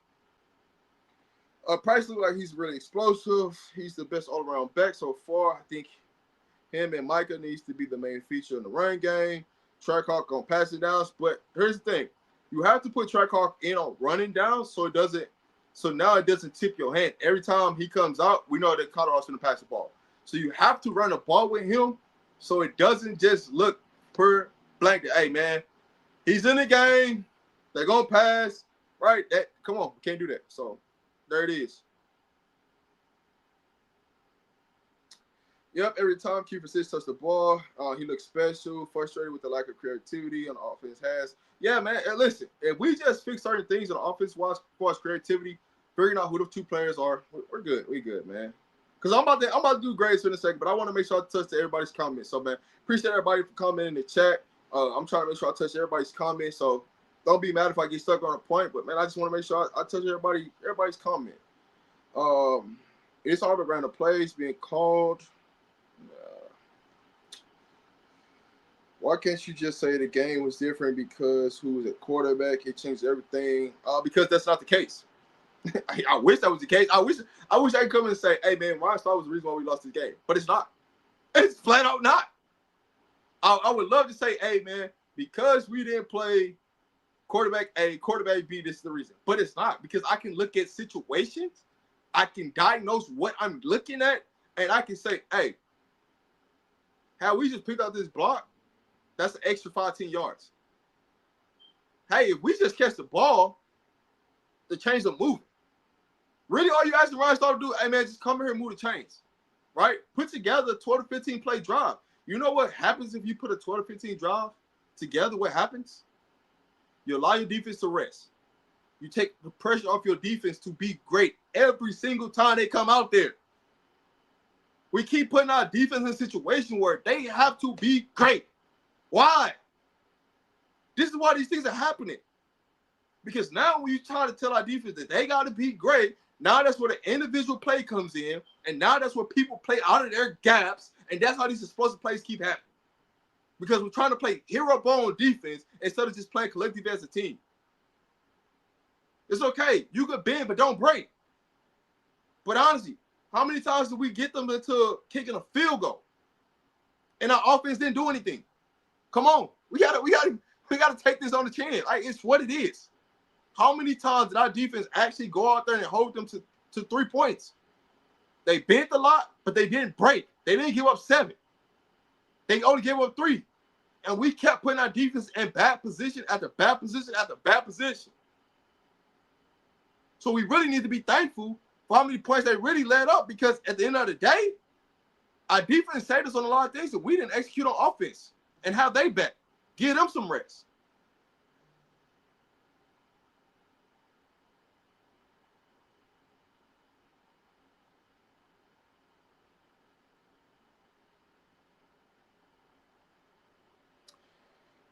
Price looks like he's really explosive. He's the best all-around back so far. I think him and Micah needs to be the main feature in the run game. Trackhawk on passing downs. But here's the thing. You have to put Trackhawk in on running down so now it doesn't tip your hand. Every time he comes out, we know that Colorado's going to pass the ball. So you have to run the ball with him so it doesn't just look per blanket. Hey, man, he's in the game. They're going to pass. Right? Come on. We can't do that. So there it is. Yep, every time Q persists touch the ball, he looks special, frustrated with the lack of creativity on the offense has. Yeah, man, and listen, if we just fix certain things on the offense as far as creativity, figuring out who the 2 players are, we're good. We good, man. Because I'm about to do grades in a second, but I want to make sure I touch everybody's comments. So, man, appreciate everybody for commenting in the chat. I'm trying to make sure I touch everybody's comments. So don't be mad if I get stuck on a point, but, man, I just want to make sure I touch everybody's comment. It's all the random plays being called. Why can't you just say the game was different because who was at quarterback? It changed everything. Because that's not the case. I wish that was the case. I wish I could come in and say, hey, man, Ryan Starr was the reason why we lost this game. But it's not. It's flat out not. I would love to say, hey, man, because we didn't play quarterback A, quarterback B, this is the reason. But it's not, because I can look at situations. I can diagnose what I'm looking at, and I can say, hey, had we just picked out this block, that's an extra 15 yards. Hey, if we just catch the ball, the chains are moving. Really, all you asking Ryan Starr to do, hey, man, just come here and move the chains, right? Put together a 12 to 15 play drive. You know what happens if you put a 12 to 15 drive together? What happens? You allow your defense to rest. You take the pressure off your defense to be great every single time they come out there. We keep putting our defense in a situation where they have to be great. Why? This is why these things are happening. Because now when you try to tell our defense that they got to be great, now that's where the individual play comes in, and now that's where people play out of their gaps, and that's how these explosive plays keep happening. Because we're trying to play hero ball on defense instead of just playing collective as a team. It's okay. You could bend, but don't break. But honestly, how many times did we get them into kicking a field goal, and our offense didn't do anything? Come on, we gotta take this on the chin. Like, it's what it is. How many times did our defense actually go out there and hold them to 3 points? They bent a lot, but they didn't break. They didn't give up 7. They only gave up 3. And we kept putting our defense in bad position after bad position after bad position. So we really need to be thankful for how many points they really let up, because at the end of the day, our defense saved us on a lot of things that we didn't execute on offense. And have they back. Give them some rest.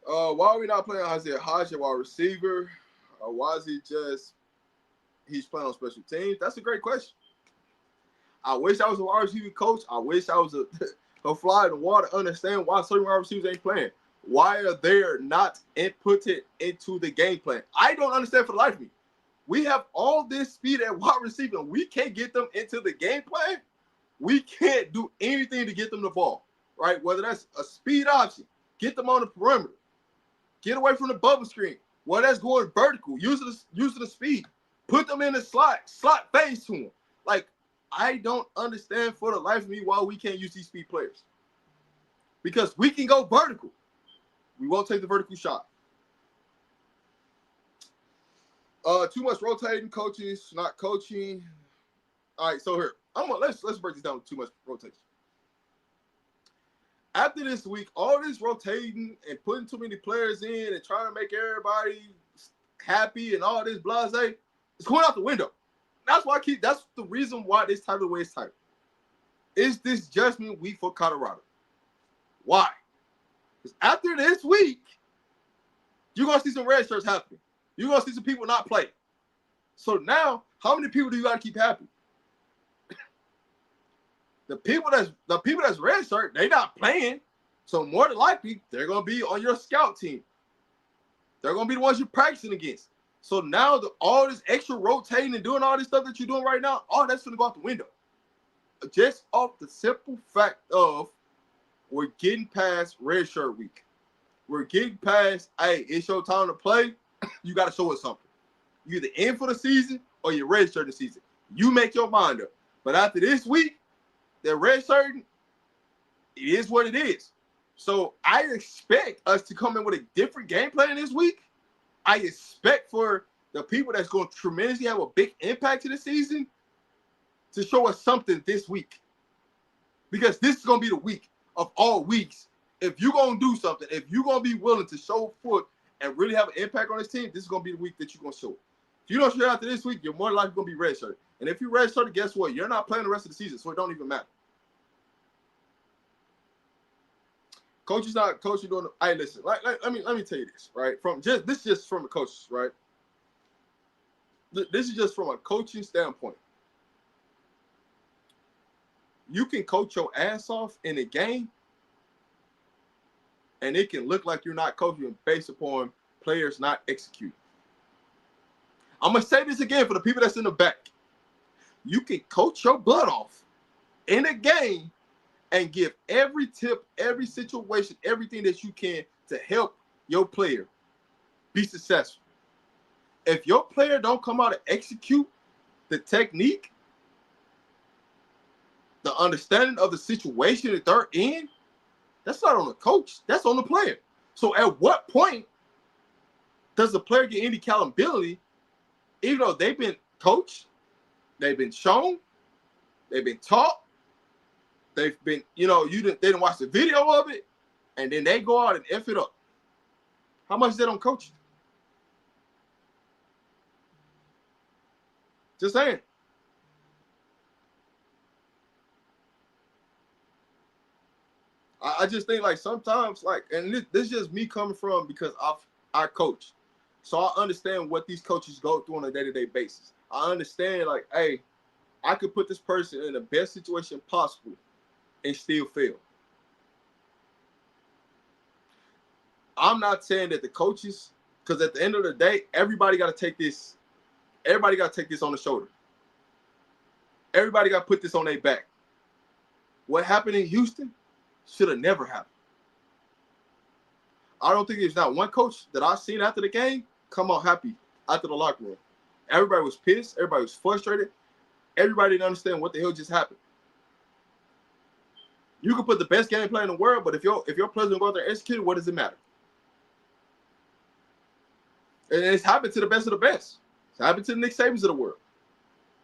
Why are we not playing Isaiah Hodge at wide receiver? Why is he's playing on special teams? That's a great question. I wish I was a wide receiver coach. I wish I was a fly in the water to understand why certain wide receivers ain't playing. Why are they not inputted into the game plan? I don't understand for the life of me. We have all this speed at wide receiver, and we can't get them into the game plan. We can't do anything to get them the ball, right? Whether that's a speed option, get them on the perimeter, get away from the bubble screen. Whether that's going vertical, using the speed, put them in the slot phase to them. Like, I don't understand for the life of me why we can't use these speed players. Because we can go vertical. We won't take the vertical shot. Too much rotating, coaches not coaching. All right, so here let's break this down with too much rotation. After this week, all this rotating and putting too many players in and trying to make everybody happy and all this blase, it's going out the window. That's the reason why this title way is title. Is this judgment week for Colorado? Why? Because after this week, you're gonna see some red shirts happening. You're gonna see some people not play. So now, how many people do you gotta keep happy? The people that's red shirt, they not playing. So more than likely, they're gonna be on your scout team. They're gonna be the ones you're practicing against. So now all this extra rotating and doing all this stuff that you're doing right now, all that's gonna go out the window. Just off the simple fact of we're getting past red shirt week. We're getting past, hey, it's your time to play. You got to show us something. You're either in for the season or you're red shirt the season. You make your mind up. But after this week, the red shirt, it is what it is. So I expect us to come in with a different game plan this week. I expect for the people that's going to tremendously have a big impact to the season to show us something this week. Because this is going to be the week of all weeks. If you're going to do something, if you're going to be willing to show foot and really have an impact on this team, this is going to be the week that you're going to show it. If you don't show it after this week, you're more likely going to be red shirt. And if you're red shirt, guess what? You're not playing the rest of the season, so it don't even matter. Coach is not coaching doing. Hey, listen. Let me tell you this, right? This is just from the coaches, right? This is just from a coaching standpoint. You can coach your ass off in a game, and it can look like you're not coaching based upon players not executing. I'm going to say this again for the people that's in the back. You can coach your butt off in a game and give every tip, every situation, everything that you can to help your player be successful. If your player don't come out and execute the technique, the understanding of the situation that they're in, that's not on the coach. That's on the player. So at what point does the player get any accountability, even though they've been coached, they've been shown, they've been taught, they've been, they didn't watch the video of it, and then they go out and F it up. How much is that on coaching? Just saying. I just think like sometimes and this is just me coming from because I coach. So I understand what these coaches go through on a day-to-day basis. I understand like, hey, I could put this person in the best situation possible and still fail. I'm not saying that the coaches, because at the end of the day, everybody got to take this on the shoulder. Everybody got to put this on their back. What happened in Houston should have never happened. I don't think there's not one coach that I've seen after the game come out happy after the locker room. Everybody was pissed. Everybody was frustrated. Everybody didn't understand what the hell just happened. You can put the best game plan in the world, but if your players don't go out there and execute, what does it matter? And it's happened to the best of the best. It's happened to the Nick Sabans of the world,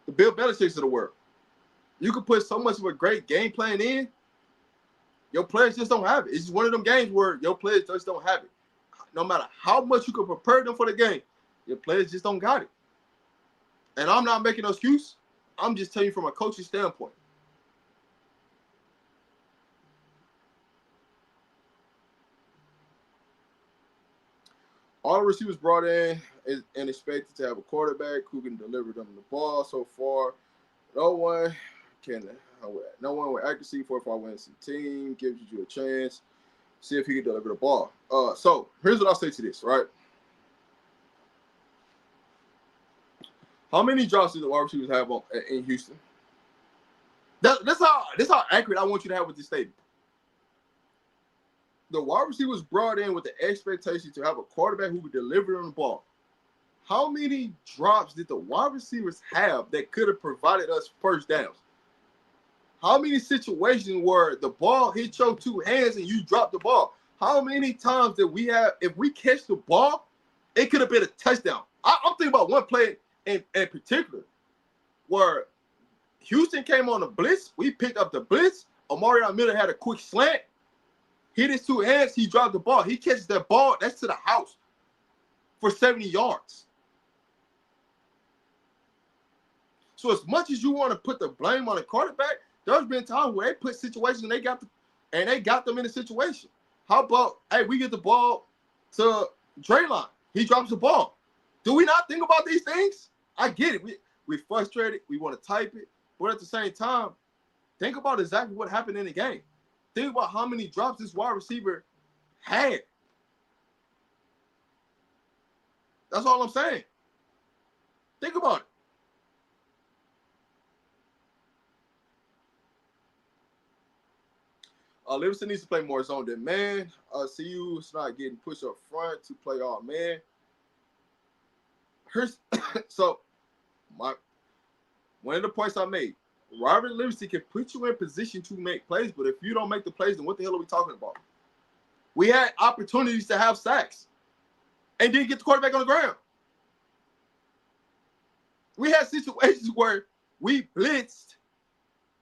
the Bill Belichick's of the world. You can put so much of a great game plan in, your players just don't have it. It's just one of them games where your players just don't have it. No matter how much you can prepare them for the game, your players just don't got it. And I'm not making no excuse. I'm just telling you from a coaching standpoint. All the receivers brought in and expected to have a quarterback who can deliver them the ball. So far, no one No one with accuracy, 4-5 wins the team, gives you a chance. See if he can deliver the ball. So here's what I'll say to this, right? How many drops did the wide receivers have in Houston? That's how accurate I want you to have with this statement. The wide receivers brought in with the expectation to have a quarterback who would deliver on the ball. How many drops did the wide receivers have that could have provided us first downs? How many situations where the ball hit your two hands and you dropped the ball? How many times did we have, if we catch the ball, it could have been a touchdown? I'm thinking about one play in particular where Houston came on the blitz. We picked up the blitz. Omarion Miller had a quick slant. Hit his two hands. He dropped the ball. He catches that ball. That's to the house for 70 yards. So as much as you want to put the blame on the quarterback, there's been times where they put situations and they got them in a situation. How about, hey, we get the ball to Draylon. He drops the ball. Do we not think about these things? I get it. We're frustrated. We want to type it. But at the same time, think about exactly what happened in the game. Think about how many drops this wide receiver had. That's all I'm saying. Think about it. Livingston needs to play more zone than man. CU is not getting pushed up front to play all man. One of the points I made, Robert Livingston can put you in position to make plays, but if you don't make the plays, then what the hell are we talking about? We had opportunities to have sacks and didn't get the quarterback on the ground. We had situations where we blitzed,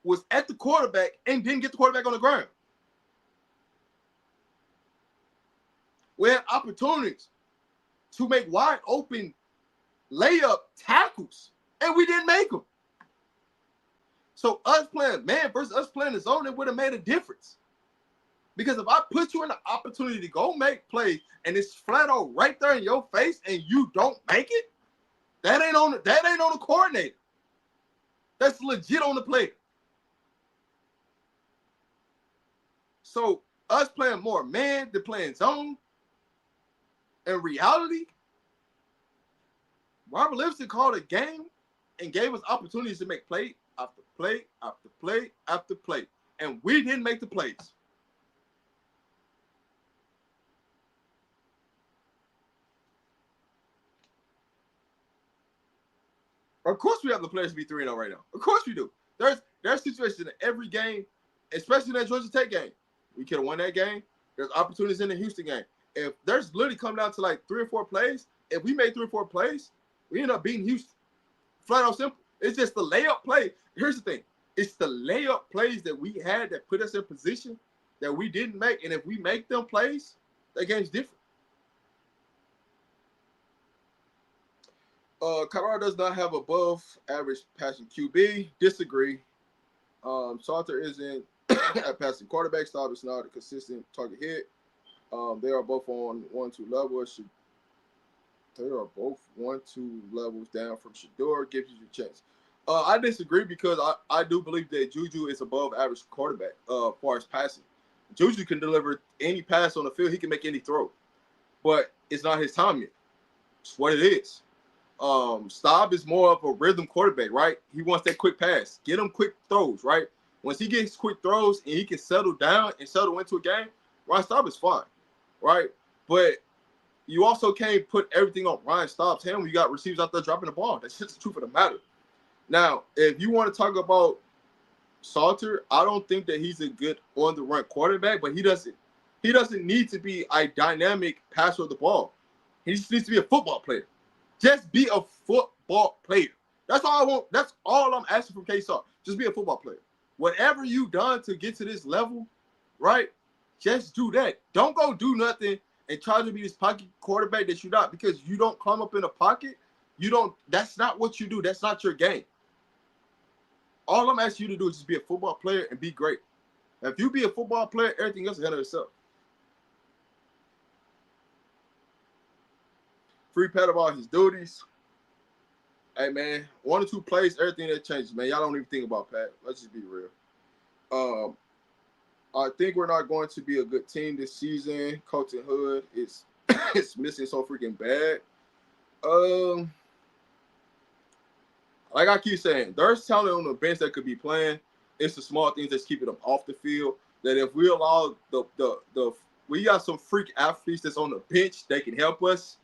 was at the quarterback, and didn't get the quarterback on the ground. We had opportunities to make wide open layup tackles, and we didn't make them. So us playing man versus us playing the zone, it would have made a difference. Because if I put you in the opportunity to go make plays and it's flat out right there in your face and you don't make it, that ain't on the coordinator. That's legit on the player. So us playing more man than playing zone, in reality, Robert Livingston called a game and gave us opportunities to make play after play after play after play. And we didn't make the plays. Of course we have the players to be 3-0 right now. Of course we do. There's situations in every game, especially in that Georgia Tech game. We could have won that game. There's opportunities in the Houston game. If there's literally come down to like 3 or 4 plays, if we made 3 or 4 plays, we end up beating Houston. Flat out simple. It's just the layup play. Here's the thing. It's the layup plays that we had that put us in position that we didn't make. And if we make them plays, that game's different. Colorado does not have above average passing QB. Disagree. Salter isn't a passing quarterback. Staub is not a consistent target hit. They are both on 1-2 levels. They are both 1-2 levels down from Shador. Gives you a chance. I disagree because I do believe that Juju is above average quarterback as far as passing. Juju can deliver any pass on the field. He can make any throw. But it's not his time yet. It's what it is. Staub is more of a rhythm quarterback, right? He wants that quick pass. Get him quick throws, right? Once he gets quick throws and he can settle down and settle into a game, Ryan Staub is fine, right? But you also can't put everything on Ryan Staub's hand when you got receivers out there dropping the ball. That's just the truth of the matter. Now, if you want to talk about Salter, I don't think that he's a good on-the-run quarterback, but he doesn't need to be a dynamic passer of the ball. He just needs to be a football player. Just be a football player. That's all I want. That's all I'm asking from K-Star. Just be a football player. Whatever you've done to get to this level, right, just do that. Don't go do nothing and try to be this pocket quarterback that you're not, because you don't climb up in a pocket. That's not what you do. That's not your game. All I'm asking you to do is just be a football player and be great. If you be a football player, everything else is handle itself. Free Pat about his duties. Hey man, 1 or 2 plays, everything that changes, man. Y'all don't even think about Pat. Let's just be real. I think we're not going to be a good team this season. Colton Hood is it's missing so freaking bad. Like I keep saying, there's talent on the bench that could be playing. It's the small things that's keeping them off the field. That if we allow we got some freak athletes that's on the bench, they can help us.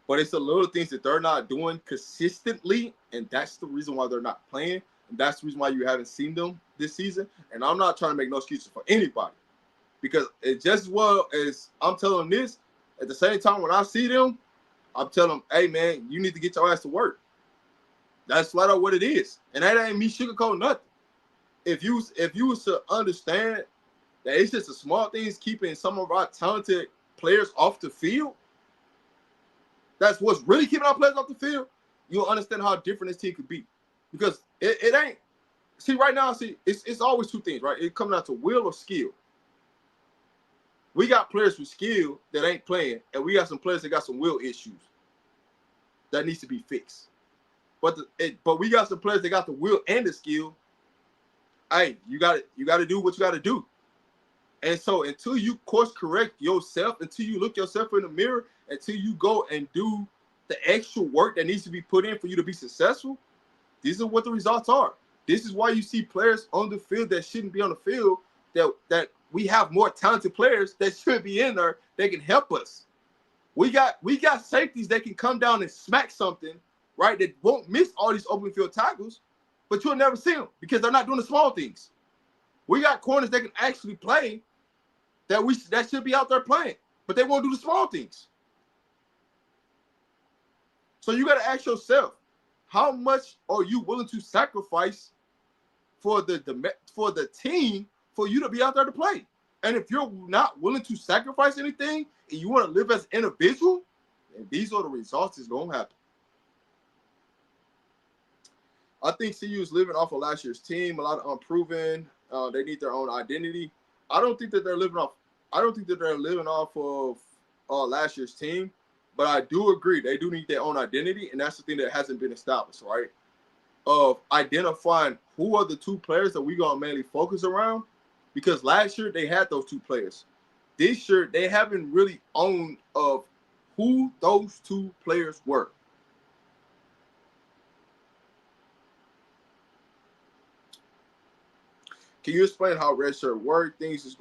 But it's the little things that they're not doing consistently, and that's the reason why they're not playing. And that's the reason why you haven't seen them this season. And I'm not trying to make no excuses for anybody, because it's just as well as I'm telling them this, at the same time when I see them, I'm telling them, hey man, you need to get your ass to work. That's flat out what it is. And that ain't me sugarcoating nothing. If you was to understand that it's just the small things keeping some of our talented players off the field, that's what's really keeping our players off the field, you'll understand how different this team could be. Because it ain't, see right now, it's always 2 things, right? It comes down to will or skill. We got players with skill that ain't playing, and we got some players that got some will issues that needs to be fixed. But we got some players that got the will and the skill. Hey, you got to do what you got to do. And so until you course correct yourself, until you look yourself in the mirror, until you go and do the extra work that needs to be put in for you to be successful, these are what the results are. This is why you see players on the field that shouldn't be on the field, that we have more talented players that should be in there that can help us. We got safeties that can come down and smack something, right, that won't miss all these open field tackles, but you'll never see them because they're not doing the small things. We got corners that can actually play that should be out there playing, but they won't do the small things. So you got to ask yourself, how much are you willing to sacrifice for the team for you to be out there to play? And if you're not willing to sacrifice anything and you want to live as an individual, then these are the results that's going to happen. I think CU is living off of last year's team, a lot of unproven. They need their own identity. I don't think that they're living off of last year's team, but I do agree they do need their own identity, and that's the thing that hasn't been established, right? Of identifying who are the 2 players that we're gonna mainly focus around, because last year they had those 2 players. This year they haven't really owned of who those 2 players were. Can you explain how redshirt work? Things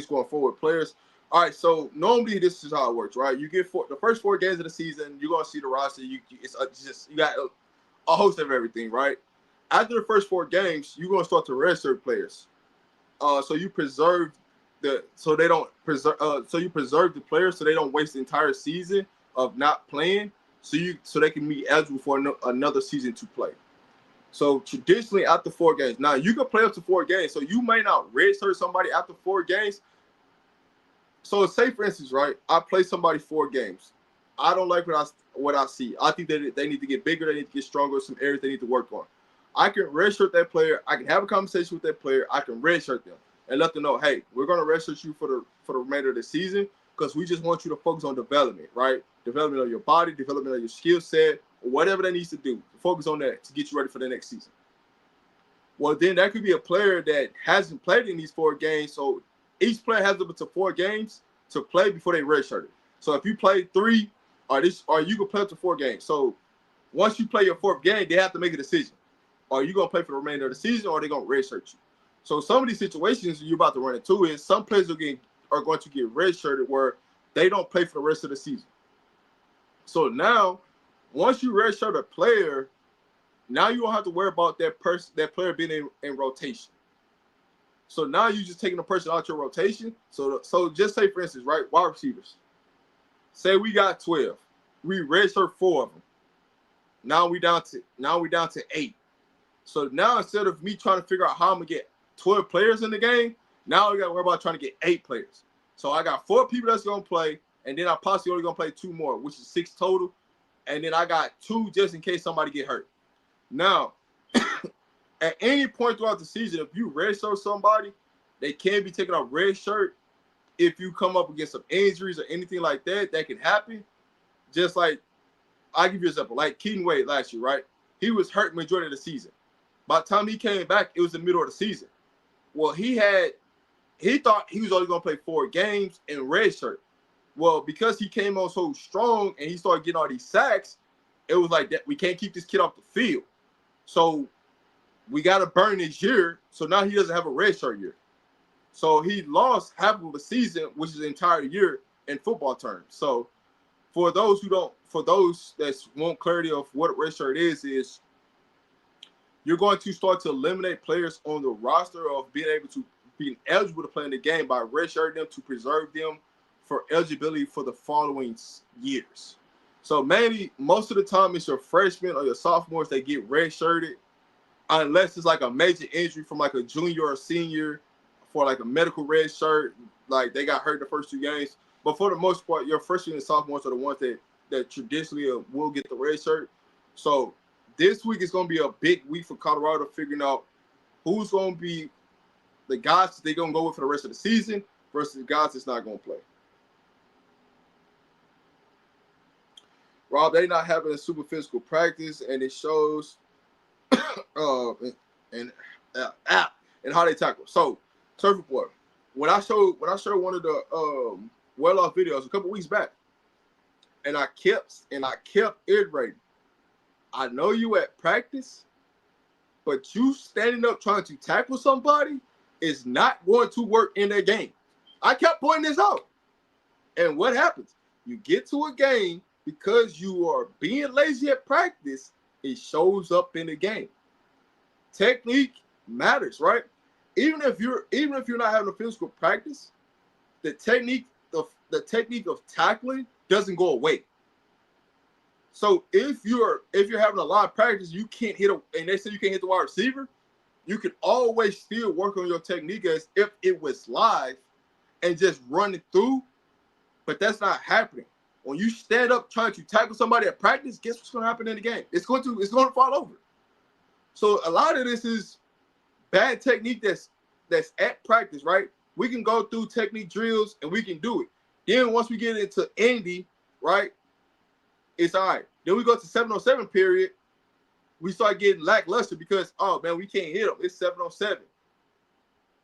going forward, players. All right, so normally this is how it works, right? You get the first 4 games of the season, you're gonna see the roster. You got a host of everything, right? After the first 4 games, you're gonna start to redshirt players. So you preserve the players so they don't waste the entire season of not playing. So they can be eligible for another season to play. So traditionally after 4 games, now you can play up to 4 games. So you may not redshirt somebody after 4 games. So say for instance, right, I play somebody 4 games. I don't like what I see. I think that they need to get bigger. They need to get stronger. Some areas they need to work on. I can redshirt that player. I can have a conversation with that player. I can redshirt them and let them know, hey, we're going to redshirt you for the remainder of the season because we just want you to focus on development, right? Development of your body, development of your skill set, whatever that needs to do. Focus on that to get you ready for the next season. Well, then that could be a player that hasn't played in these 4 games. So each player has up to 4 games to play before they redshirted. So if you play 3 or you can play up to 4 games. So once you play your 4th game, they have to make a decision. Are you going to play for the remainder of the season or are they going to redshirt you? So some of these situations you're about to run into is some players are going to get redshirted where they don't play for the rest of the season. So now, once you redshirt a player, now you don't have to worry about that player being in rotation. So now you're just taking a person out your rotation. So just say, for instance, right, wide receivers. Say we got 12. We redshirt 4 of them. Now we down to 8. So now instead of me trying to figure out how I'm gonna get 12 players in the game, now we got to worry about trying to get 8 players. So I got 4 people that's gonna play, and then I possibly only gonna play 2 more, which is 6 total. And then I got 2 just in case somebody get hurt. Now, at any point throughout the season, if you redshirt somebody, they can be taking off red shirt. If you come up against some injuries or anything like that, that can happen. Just like I'll give you an example. Like Keaton Wade last year, right? He was hurt majority of the season. By the time he came back, it was the middle of the season. Well, he thought he was only going to play 4 games in redshirt. Well, because he came on so strong and he started getting all these sacks, it was like that. We can't keep this kid off the field. So we got to burn this year. So now he doesn't have a redshirt year. So he lost half of the season, which is the entire year in football terms. So for those that want clarity of what a redshirt is you're going to start to eliminate players on the roster of being eligible to play in the game by redshirting them to preserve them for eligibility for the following years. So mainly, most of the time, it's your freshmen or your sophomores that get redshirted, unless it's like a major injury from like a junior or senior for like a medical redshirt, like they got hurt the first 2 games. But for the most part, your freshmen and sophomores are the ones that traditionally will get the redshirt. So this week is going to be a big week for Colorado figuring out who's going to be the guys that they're going to go with for the rest of the season versus the guys that's not going to play. Rob, they're not having a super physical practice, and it shows and how they tackle. So, Surf Report. When I showed one of the well-off videos a couple weeks back, and I kept iterating. I know you at practice, but you standing up trying to tackle somebody is not going to work in their game. I kept pointing this out. And what happens? You get to a game because you are being lazy at practice, it shows up in the game. Technique matters, right? Even if you're not having a physical practice, the technique of tackling doesn't go away. So if you're having a lot of practice, you can't hit and they say you can't hit the wide receiver, you can always still work on your technique as if it was live and just run it through. But that's not happening. When you stand up trying to tackle somebody at practice, guess what's going to happen in the game? It's going to fall over. So a lot of this is bad technique that's at practice, right? We can go through technique drills and we can do it. Then once we get into Indy, right, it's all right. Then we go to 707 period. We start getting lackluster because, oh, man, we can't hit them. It's 707.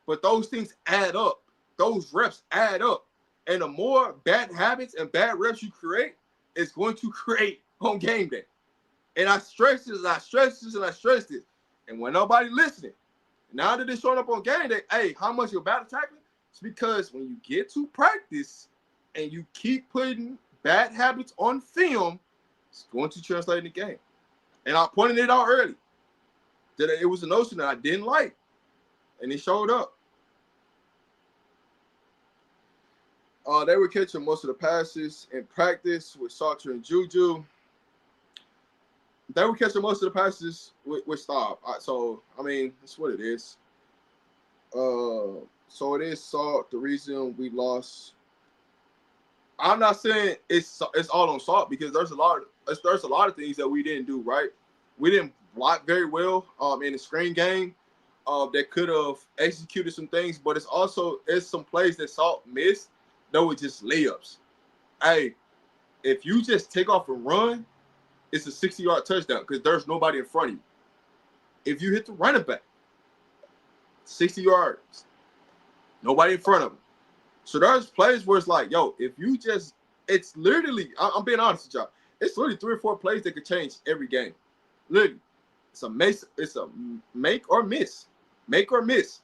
But those things add up. Those reps add up. And the more bad habits and bad reps you create, it's going to create on game day. And I stress this, And when nobody listening, now that it's showing up on game day, hey, how much you're about to tackle? It's because when you get to practice and you keep putting bad habits on film, it's going to translate in the game. And I pointed it out early that it was a notion that I didn't like, and it showed up. They were catching most of the passes in practice with Salter and Juju. They were catching most of the passes with Staub. So, I mean, that's what it is. So it is Salt, the reason we lost. I'm not saying it's all on Salt because there's a lot of things that we didn't do right. We didn't block very well in the screen game that could have executed some things, but it's some plays that Salt missed that were just layups. Hey, if you just take off and run, it's a 60-yard touchdown because there's nobody in front of you. If you hit the running back, 60 yards, nobody in front of him. So there's plays where it's like, yo, if you just, it's literally, I'm being honest with y'all, it's literally 3 or 4 plays that could change every game. Literally, it's a make or miss. Make or miss.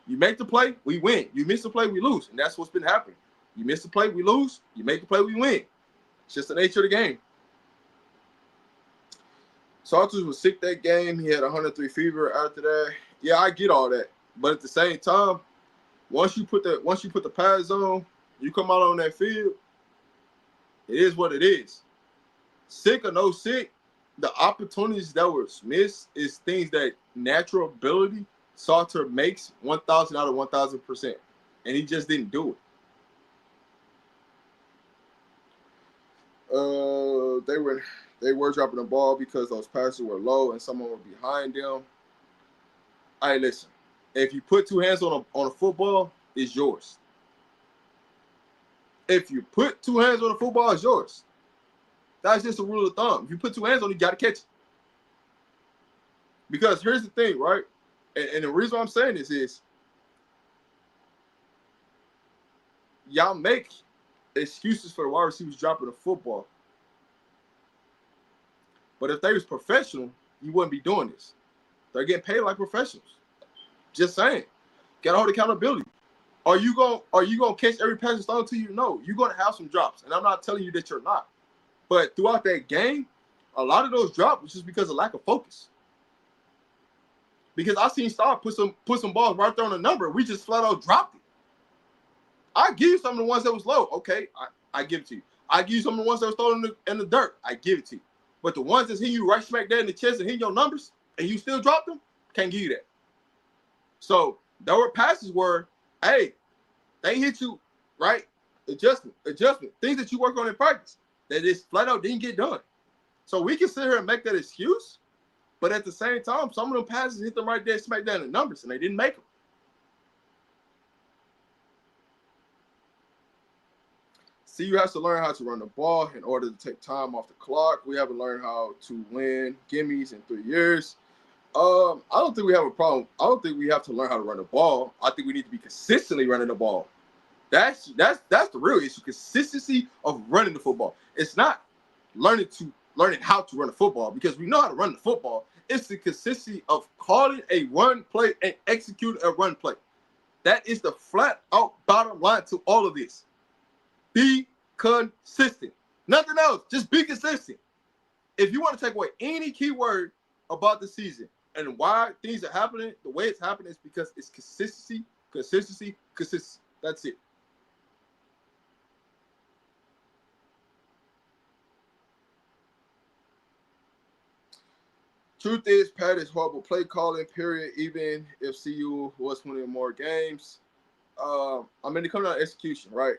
You make the play, we win. You miss the play, we lose. And that's what's been happening. You miss the play, we lose. You make the play, we win. It's just the nature of the game. Salters was sick that game. He had 103 fever after that. Yeah, I get all that. But at the same time, once you put the pads on, you come out on that field, it is what it is. Sick or no sick, the opportunities that were missed is things that natural ability Salter makes 1,000 out of 1,000%. And he just didn't do it. They were dropping the ball because those passes were low and someone were behind them. All right, listen. If you put 2 hands on a football, it's yours. If you put 2 hands on a football, it's yours. That's just a rule of thumb. If you put two hands on it, you got to catch it. Because here's the thing, right? And the reason why I'm saying this is y'all make excuses for the wide receivers dropping the football. But if they was professional, you wouldn't be doing this. They're getting paid like professionals. Just saying. Gotta hold accountability. Are you gonna catch every pass that's thrown to you? No. You're gonna have some drops. And I'm not telling you that you're not. But throughout that game, a lot of those drops was just because of lack of focus. Because I seen Star put some balls right there on the number. We just flat out dropped it. I give you some of the ones that was low. Okay, I give it to you. I give you some of the ones that was thrown in the dirt. I give it to you. But the ones that's hitting you right smack there in the chest and hitting your numbers, and you still drop them, can't give you that. So there were passes where, hey, they hit you, right? Adjustment. Things that you work on in practice that just flat out didn't get done. So we can sit here and make that excuse, but at the same time, some of them passes hit them right there, smack down the numbers, and they didn't make them. CU has to learn how to run the ball in order to take time off the clock. We haven't learned how to win gimmies in 3 years. I don't think we have a problem. I don't think we have to learn how to run the ball. I think we need to be consistently running the ball. That's the real issue. Consistency of running the football. It's not learning how to run the football, because we know how to run the football. It's the consistency of calling a run play and executing a run play. That is the flat out bottom line to all of this. Be consistent. Nothing else. Just be consistent. If you want to take away any keyword about the season and why things are happening, the way it's happening is because it's consistency. That's it. Truth is, Pat is horrible play calling, period, even if CU was winning more games. I mean, it comes down to execution, right?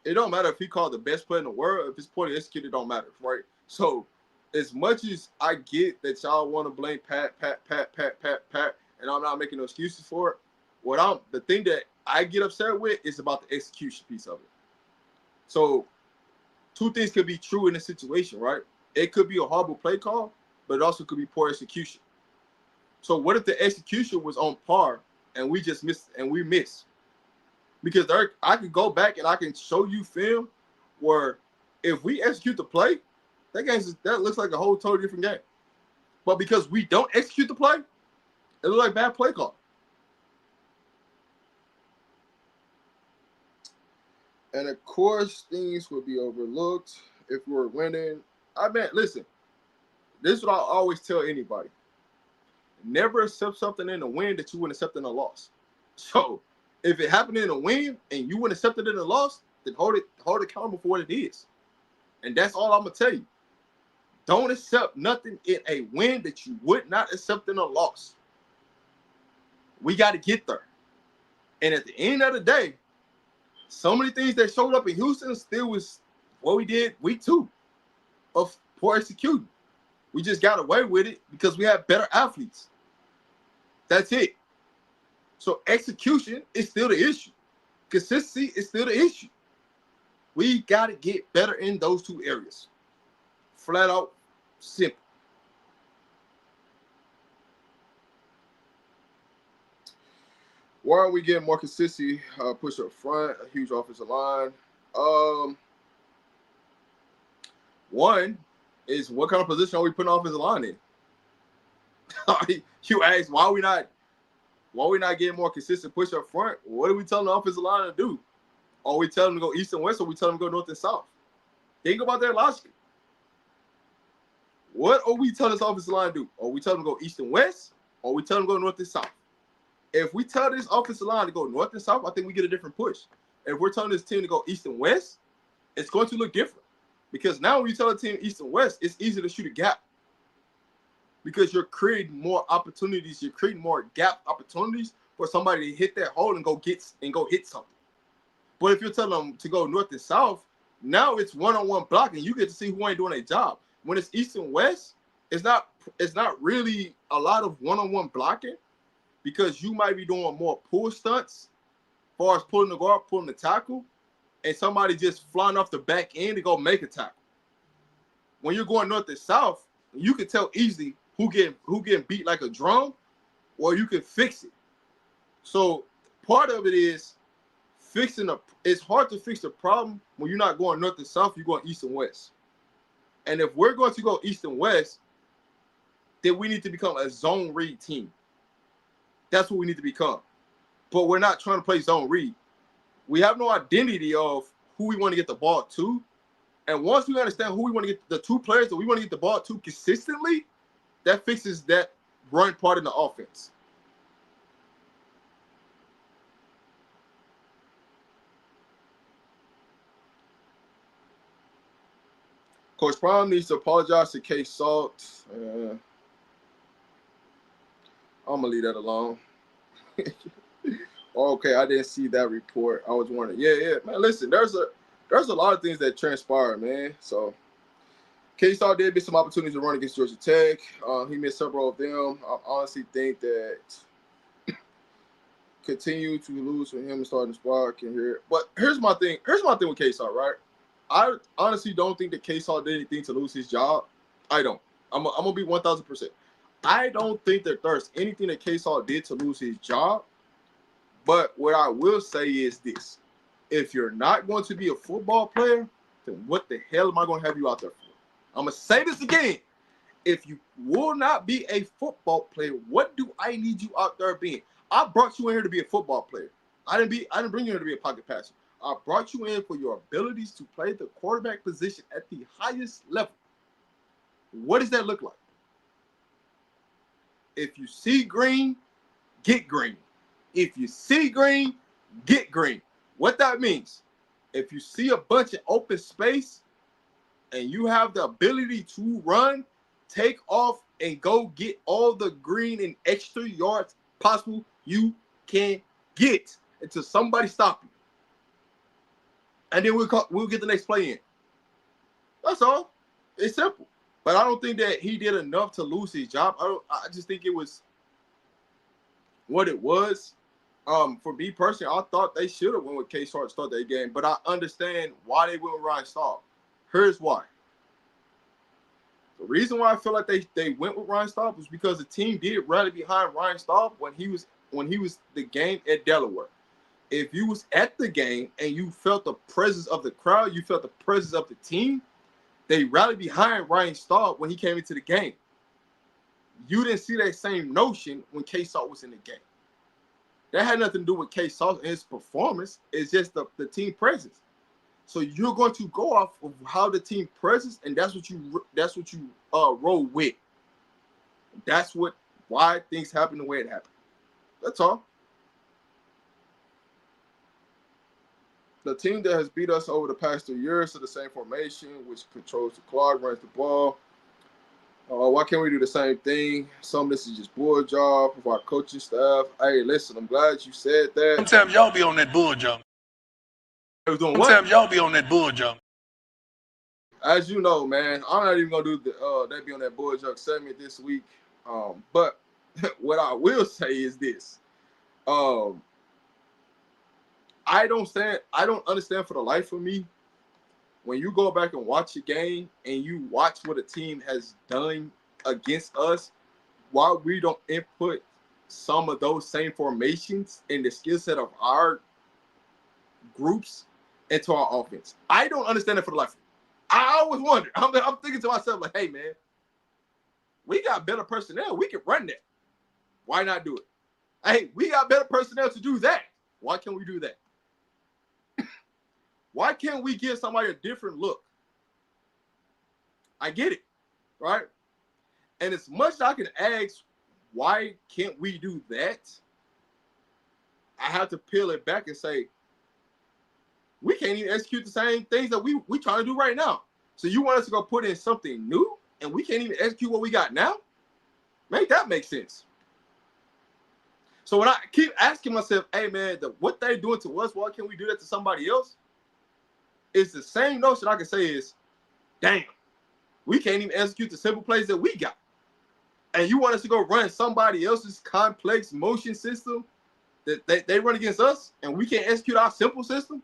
It don't matter if he called the best player in the world. If it's poorly executed, it don't matter, right? So as much as I get that y'all want to blame Pat, and I'm not making no excuses for it, the thing that I get upset with is about the execution piece of it. So two things could be true in this situation, right? It could be a horrible play call, but it also could be poor execution. So what if the execution was on par and we just missed and we miss? Because I could go back and I can show you film where if we execute the play, that looks like a whole totally different game. But because we don't execute the play, it looks like bad play call. And of course, things would be overlooked if we were winning. I mean, listen, this is what I always tell anybody. Never accept something in a win that you wouldn't accept in a loss. So if it happened in a win and you wouldn't accept it in a loss, then hold it accountable for what it is. And that's all I'm going to tell you. Don't accept nothing in a win that you would not accept in a loss. We got to get there. And at the end of the day, so many things that showed up in Houston still was what we did week 2 of poor executing. We just got away with it because we have better athletes. That's it. So execution is still the issue. Consistency is still the issue. We got to get better in those 2 areas. Flat out, simple. Why are we getting more consistency? Push up front, a huge offensive line. One is, what kind of position are we putting offensive line in? You ask, why are we not getting more consistent push up front? What are we telling the offensive line to do? Are we telling them to go east and west, or are we telling them to go north and south? Think about that logically. What are we telling this offensive line to do? Are we telling them to go east and west, or are we telling them to go north and south? If we tell this offensive line to go north and south, I think we get a different push. If we're telling this team to go east and west, it's going to look different. Because now when you tell a team east and west, it's easy to shoot a gap. Because you're creating more opportunities. You're creating more gap opportunities for somebody to hit that hole and go hit something. But if you're telling them to go north and south, now it's one-on-one blocking. You get to see who ain't doing their job. When it's east and west, it's not really a lot of one-on-one blocking, because you might be doing more pull stunts as far as pulling the guard, pulling the tackle, and somebody just flying off the back end to go make a tackle. when you're going north and south, you can tell easily who getting beat like a drum, or you can fix it. So part of it is it's hard to fix the problem when you're not going north and south, you're going east and west. And if we're going to go east and west, then we need to become a zone read team. That's what we need to become. But we're not trying to play zone read. We have no identity of who we want to get the ball to. And once we understand who we want to get, the two players that we want to get the ball to consistently, that fixes that run part in the offense. Coach Prime needs to apologize to K Salt. I'm gonna leave that alone. Okay, I didn't see that report. I was wondering. Yeah, man. Listen, there's a lot of things that transpire, man. So K-Star did miss some opportunities to run against Georgia Tech. He missed several of them. I honestly think that continue to lose for him starting the squad can hear it. But here's my thing with K-Star, right? I honestly don't think that K-Star did anything to lose his job. I don't. I'm gonna be 1,000%. I don't think that there's anything that K-Star did to lose his job. But what I will say is this. If you're not going to be a football player, then what the hell am I going to have you out there for? I'm going to say this again. If you will not be a football player, what do I need you out there being? I brought you in here to be a football player. I didn't bring you here to be a pocket passer. I brought you in for your abilities to play the quarterback position at the highest level. What does that look like? If you see green, get green. If you see green, get green. What that means, if you see a bunch of open space and you have the ability to run, take off and go get all the green and extra yards possible you can get until somebody stop you. And then we'll get the next play in. That's all. It's simple. But I don't think that he did enough to lose his job. I just think it was what it was. For me personally, I thought they should have went with K-Star to start that game, but I understand why they went with Ryan Staub. Here's why. The reason why I feel like they went with Ryan Staub was because the team did rally behind Ryan Staub when he was the game at Delaware. If you was at the game and you felt the presence of the crowd, you felt the presence of the team, they rallied behind Ryan Staub when he came into the game. You didn't see that same notion when K-Star was in the game. That had nothing to do with K-Salt and his performance. It's just the team presence. So you're going to go off of how the team presence, and that's what you roll with. That's why things happen the way it happened. That's all. The team that has beat us over the past 2 years to the same formation, which controls the clock, runs the ball. Why can't we do the same thing? Some of this is just bull job of our coaching staff. Hey, listen, I'm glad you said that. Sometimes y'all be on that bull jump. Sometimes y'all be on that bull jump. As you know, man, I'm not even gonna do that be on that bull jump segment this week. But what I will say is this. I don't understand for the life of me when you go back and watch a game and you watch what a team has done against us, why we don't input some of those same formations in the skill set of our groups into our offense. I don't understand it for the life of me. I always wonder. I'm thinking to myself, like, hey, man, we got better personnel. We can run that. Why not do it? Hey, we got better personnel to do that. Why can't we do that? Why can't we give somebody a different look? I get it, right? And as much as I can ask, why can't we do that? I have to peel it back and say, we can't even execute the same things that we trying to do right now. So you want us to go put in something new and we can't even execute what we got now? Make that make sense. So when I keep asking myself, hey, man, what they doing to us, why can't we do that to somebody else? It's the same notion I can say is, damn, we can't even execute the simple plays that we got. And you want us to go run somebody else's complex motion system that they run against us and we can't execute our simple system?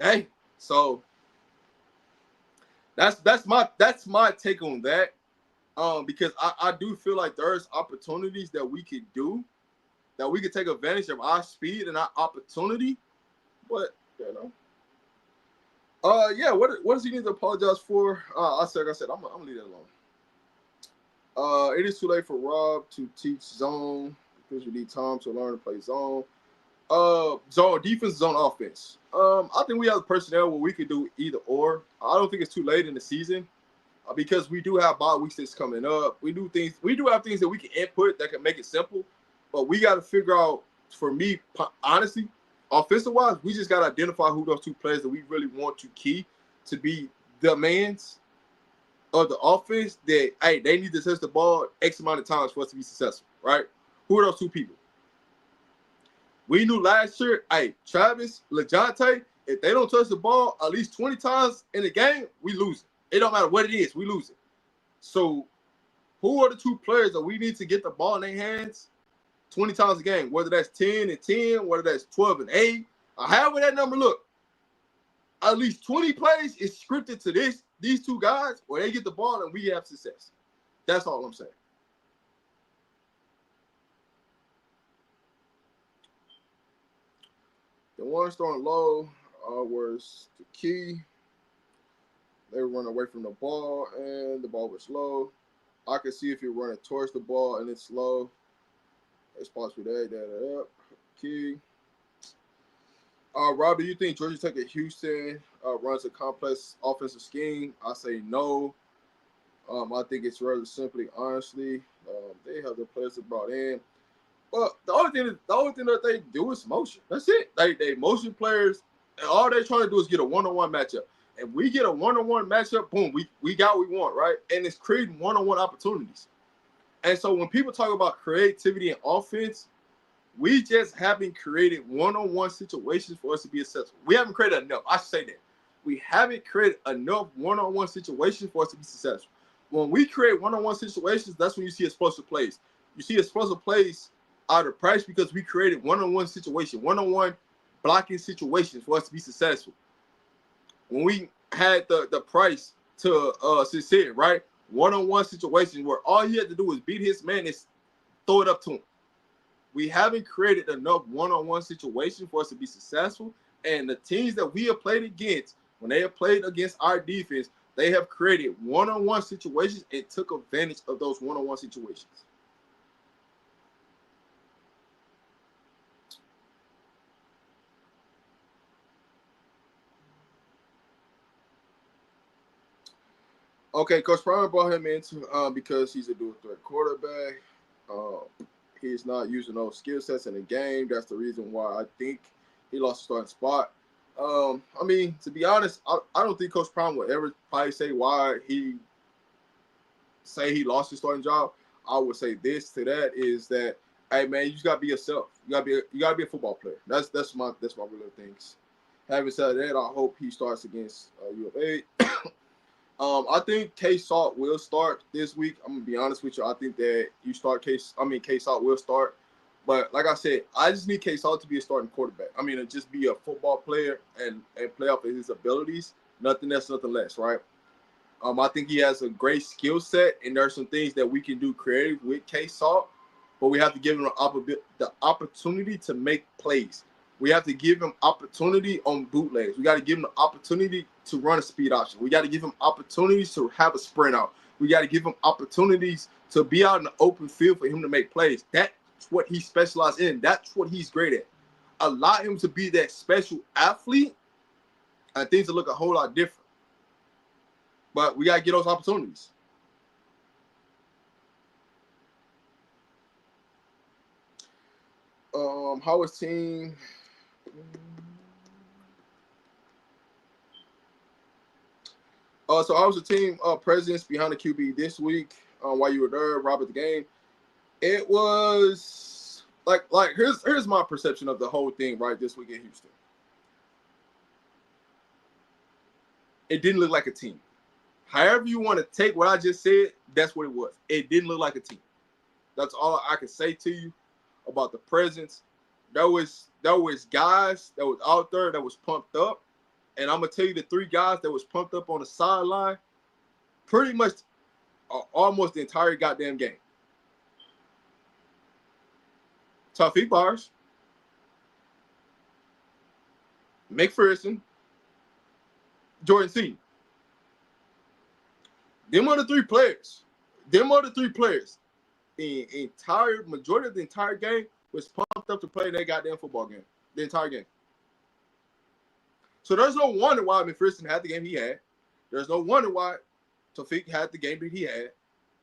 Hey, so That's my take on that. Because I do feel like there's opportunities that we could do, that we could take advantage of our speed and our opportunity. But yeah, what does he need to apologize for? Like I said, I'm gonna leave that alone. It is too late for Rob to teach zone because you need time to learn to play zone. Zone defense, zone offense. I think we have the personnel where we could do either or. I don't think it's too late in the season because we do have bye weeks that's coming up. We do have things that we can input that can make it simple, but we got to figure out. For me, honestly, offensive wise, we just got to identify who those two players that we really want to key to be the mans of the offense. That hey, they need to touch the ball X amount of times for us to be successful, right? Who are those two people? We knew last year, hey, Travis, LeJounte, if they don't touch the ball at least 20 times in the game, we lose it. It don't matter what it is, we lose it. So who are the two players that we need to get the ball in their hands 20 times a game, whether that's 10 and 10, whether that's 12 and 8, or however that number look. At least 20 plays is scripted to these two guys where they get the ball and we have success. That's all I'm saying. The ones throwing low was the key. They were running away from the ball and the ball was low. I can see if you're running towards the ball and it's low. It's possible that up. Key. Rob, do you think Georgia Tech at Houston runs a complex offensive scheme? I say no. I think it's rather simply, honestly. They have the players brought in. But the only thing that they do is motion. That's it. They motion players, and all they're trying to do is get a one-on-one matchup. If we get a one-on-one matchup, boom, we got what we want, right? And it's creating one-on-one opportunities. And so when people talk about creativity and offense, we just haven't created one-on-one situations for us to be successful. We haven't created enough. I should say that. We haven't created enough one-on-one situations for us to be successful. When we create one-on-one situations, that's when you see explosive plays. You see explosive plays out of practice because we created one-on-one situation, one-on-one blocking situations for us to be successful. When we had the price to succeed, right? One-on-one situation where all he had to do was beat his man and throw it up to him. We haven't created enough one-on-one situations for us to be successful. And the teams that we have played against, when they have played against our defense, they have created one-on-one situations and took advantage of those one-on-one situations. Okay, Coach Prime brought him in because he's a dual threat quarterback. He's not using those skill sets in the game. That's the reason why I think he lost the starting spot. I mean, to be honest, I don't think Coach Prime would ever probably say why he lost his starting job. I would say this to that is that, hey man, you just gotta be yourself. You gotta be a football player. That's my real things. Having said that, I hope he starts against U of A. I think K-Salt will start this week. I'm gonna be honest with you. I think that K-Salt will start. But like I said, I just need K-Salt to be a starting quarterback. I mean, just be a football player and play off of his abilities. Nothing less, nothing less, right? I think he has a great skill set, and there are some things that we can do creative with K-Salt, but we have to give him the opportunity to make plays. We have to give him opportunity on bootlegs. We got to give him the opportunity to run a speed option. We got to give him opportunities to have a sprint out. We got to give him opportunities to be out in the open field for him to make plays. That's what he specializes in. That's what he's great at. Allow him to be that special athlete, and things will look a whole lot different. But we got to get those opportunities. How is team? So I was the team presidents behind the QB this week while you were there, Rob, at the game. It was like here's my perception of the whole thing right this week in Houston. It didn't look like a team. However you want to take what I just said, that's what it was. It didn't look like a team. That's all I can say to you about the presence. There was guys that was out there that was pumped up. And I'm going to tell you the three guys that was pumped up on the sideline, pretty much almost the entire goddamn game. Tawfiq Bars, McPherson, Jordan C. Them are the three players. The entire majority of the entire game was pumped up to play that goddamn football game. The entire game. So there's no wonder why McPherson had the game he had. There's no wonder why Tawfiq had the game that he had.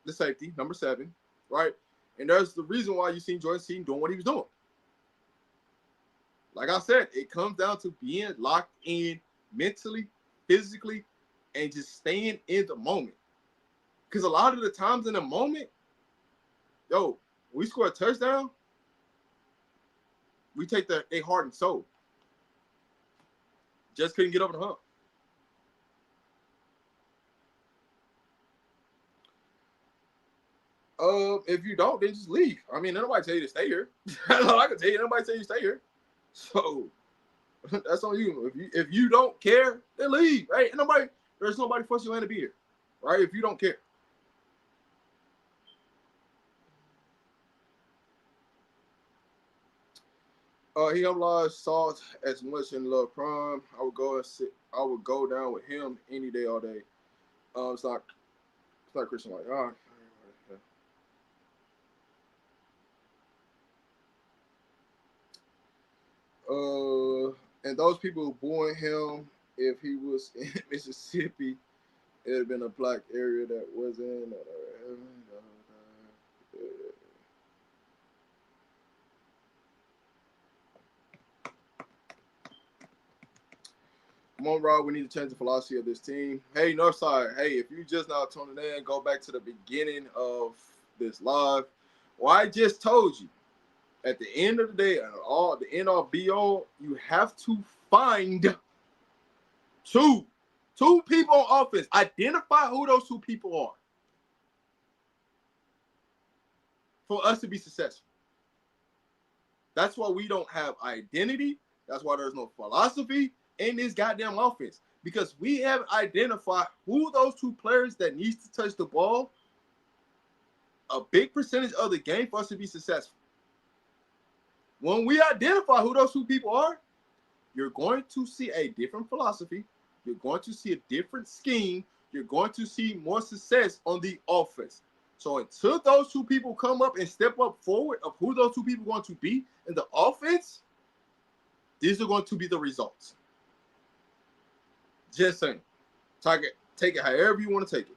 The safety, number 7, right? And there's the reason why you seen Jordan C doing what he was doing. Like I said, it comes down to being locked in mentally, physically, and just staying in the moment. Because a lot of the times in the moment, yo, we score a touchdown, we take a heart and soul. Just couldn't get over the hump. If you don't, then just leave. I mean, nobody tell you to stay here. That's all I can tell you. Nobody tell you to stay here. So that's on you. If you don't care, then leave. Right? There's nobody forcing you to be here. Right? If you don't care. He lost Salt as much in Love Prime. I would go down with him any day, all day. It's not Christian like. And those people booing him, if he was in Mississippi, it would have been a black area that wasn't. Come on, Rob. We need to change the philosophy of this team. Hey, Northside. Hey, if you just now tuning in, go back to the beginning of this live. Well, I just told you. At the end of the day, the end all be all, you have to find two people on offense. Identify who those 2 people are for us to be successful. That's why we don't have identity. That's why there's no philosophy in this goddamn offense, because we haven't identified who those 2 players that needs to touch the ball a big percentage of the game for us to be successful. When we identify who those 2 people are, you're going to see a different philosophy. You're going to see a different scheme. You're going to see more success on the offense. So until those 2 people come up and step up forward of who those 2 people are going to be in the offense, these are going to be the results. Just saying. Take it however you want to take it.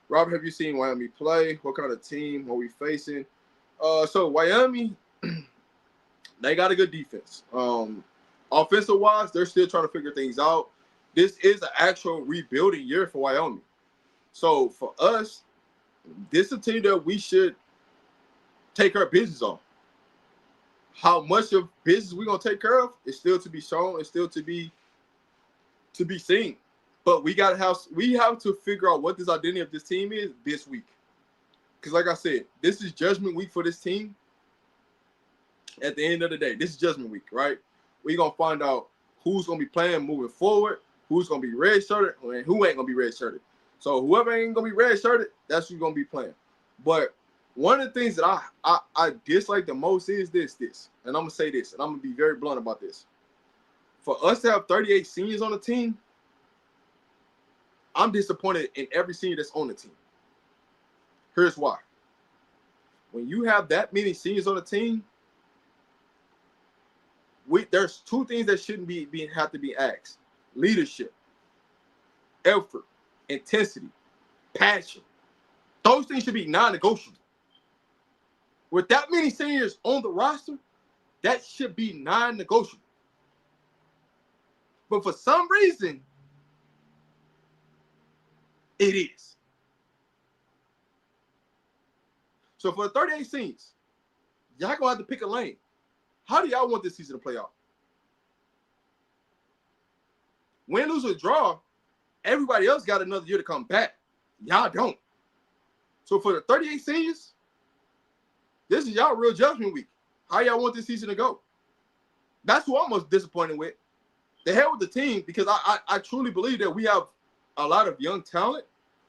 Rob, have you seen Miami play? What kind of team are we facing? So Miami, they got a good defense. Offensive-wise, they're still trying to figure things out. This is an actual rebuilding year for Wyoming. So for us, this is a team that we should take our business on. How much of business we're going to take care of is still to be shown. It's still to be seen. But we have to figure out what this identity of this team is this week. Because like I said, this is judgment week for this team. At the end of the day, this is judgment week, right? We're going to find out who's going to be playing moving forward, who's going to be red-shirted, and who ain't going to be red-shirted. So whoever ain't going to be red-shirted, that's who's going to be playing. But one of the things that I dislike the most is this. And I'm going to say this, and I'm going to be very blunt about this. For us to have 38 seniors on the team, I'm disappointed in every senior that's on the team. Here's why. When you have that many seniors on the team, there's 2 things that shouldn't have to be asked: leadership, effort, intensity, passion. Those things should be non-negotiable. With that many seniors on the roster, that should be non-negotiable. But for some reason, it is. So for the 38 seniors, y'all gonna have to pick a lane. How do y'all want this season to play out? Win, lose, or draw, everybody else got another year to come back. Y'all don't. So for the 38 seniors, this is y'all real judgment week. How y'all want this season to go? That's who I'm most disappointed with. the hell with the team, because I truly believe that we have a lot of young talent.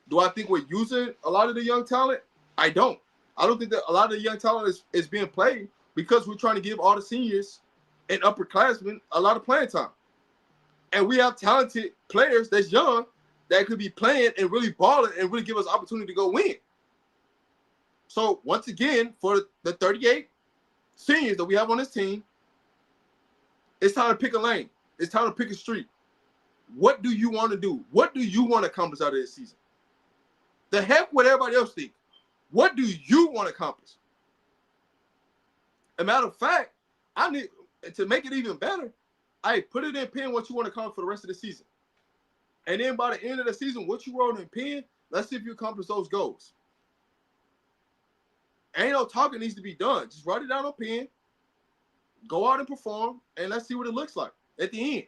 Do I think we're using a lot of the young talent? I don't. I don't think that a lot of the young talent is being played because we're trying to give all the seniors and upperclassmen a lot of playing time. And we have talented players that's young that could be playing and really balling and really give us opportunity to go win. So once again, for the 38 seniors that we have on this team, it's time to pick a lane. It's time to pick a street. What do you want to do? What do you want to accomplish out of this season? The heck what everybody else think. What do you want to accomplish? As a matter of fact, I need to make it even better. I put it in pen what you want to accomplish for the rest of the season. And then by the end of the season, what you wrote in pen, let's see if you accomplish those goals. Ain't no talking needs to be done. Just write it down on pen, go out and perform, and let's see what it looks like at the end.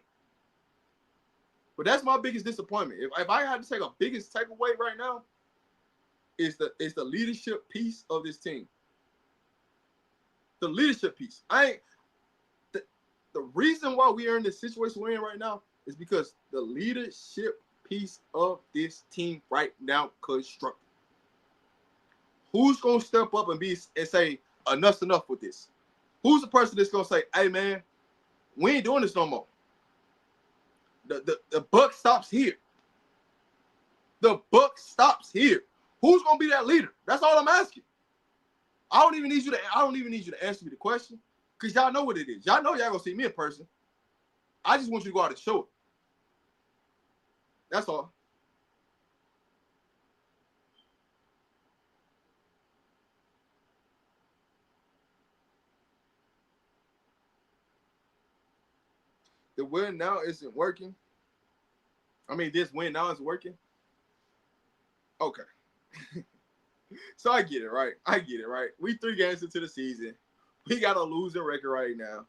But that's my biggest disappointment. If I had to take a biggest takeaway right now, is the leadership piece of this team. The leadership piece. The reason why we are in the situation we're in right now is because the leadership piece of this team right now constructed. Who's gonna step up and say enough's enough with this? Who's the person that's gonna say, hey man, we ain't doing this no more? The buck stops here. The buck stops here. Who's gonna be that leader? That's all I'm asking. I don't even need you to answer me the question, because y'all know what it is. Y'all know y'all gonna see me in person. I just want you to go out and show it. That's all. The win now isn't working. I mean, this win now is working. Okay. So I get it, right? We 3 games into the season. We got a losing record right now.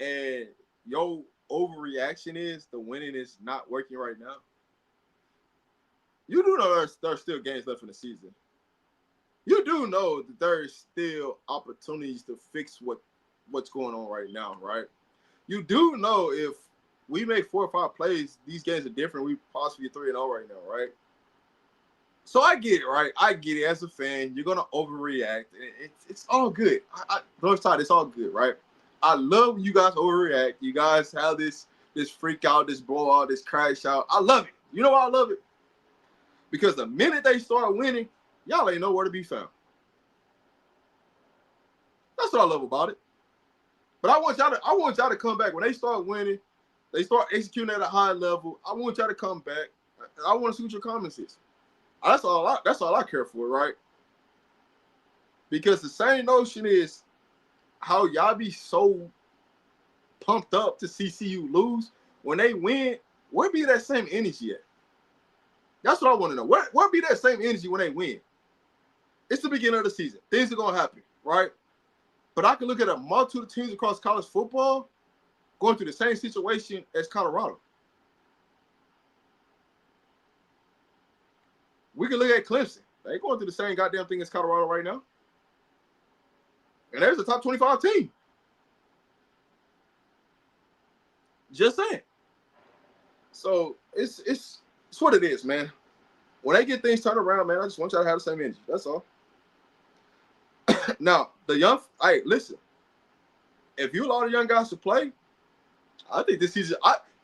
And your overreaction is the winning is not working right now. You do know there's still games left in the season. You do know that there's still opportunities to fix what's going on right now, right? You do know if we make 4 or 5 plays, these games are different. We possibly 3-0 right now, right? So I get it, right? I get it. As a fan, you're gonna overreact. It's all good. Northside, it's all good, right? I love when you guys overreact. You guys have this freak out, this blowout, this crash out. I love it. You know why I love it? Because the minute they start winning, y'all ain't nowhere to be found. That's what I love about it. But I want y'all to come back when they start winning. They start executing at a high level. I want y'all to come back. I want to see what your comments is. That's all I care for, right? Because the same notion is how y'all be so pumped up to see CU lose. When they win, where be that same energy at? That's what I want to know. Where be that same energy when they win? It's the beginning of the season. Things are going to happen, right? But I can look at a multitude of teams across college football going through the same situation as Colorado. We can look at Clemson. They're going through the same goddamn thing as Colorado right now. And there's a top 25 team. Just saying. So it's what it is, man. When they get things turned around, man, I just want y'all to have the same energy. That's all. Now, hey, listen. If you allow the young guys to play, I think this season,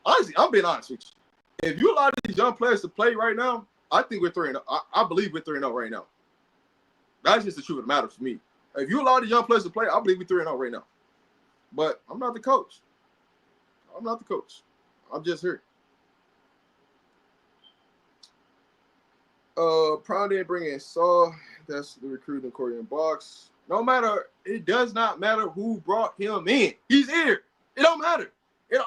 honestly, I'm being honest with you. If you allow these young players to play right now, I think we're 3-0. I believe we're 3-0 right now. That's just the truth of the matter for me. If you allow the young players to play, I believe we're 3-0 right now. But I'm not the coach. I'm just here. Prime didn't bring in Saw. That's the recruiting Corey in box. No matter, it does not matter who brought him in. He's here. It don't matter.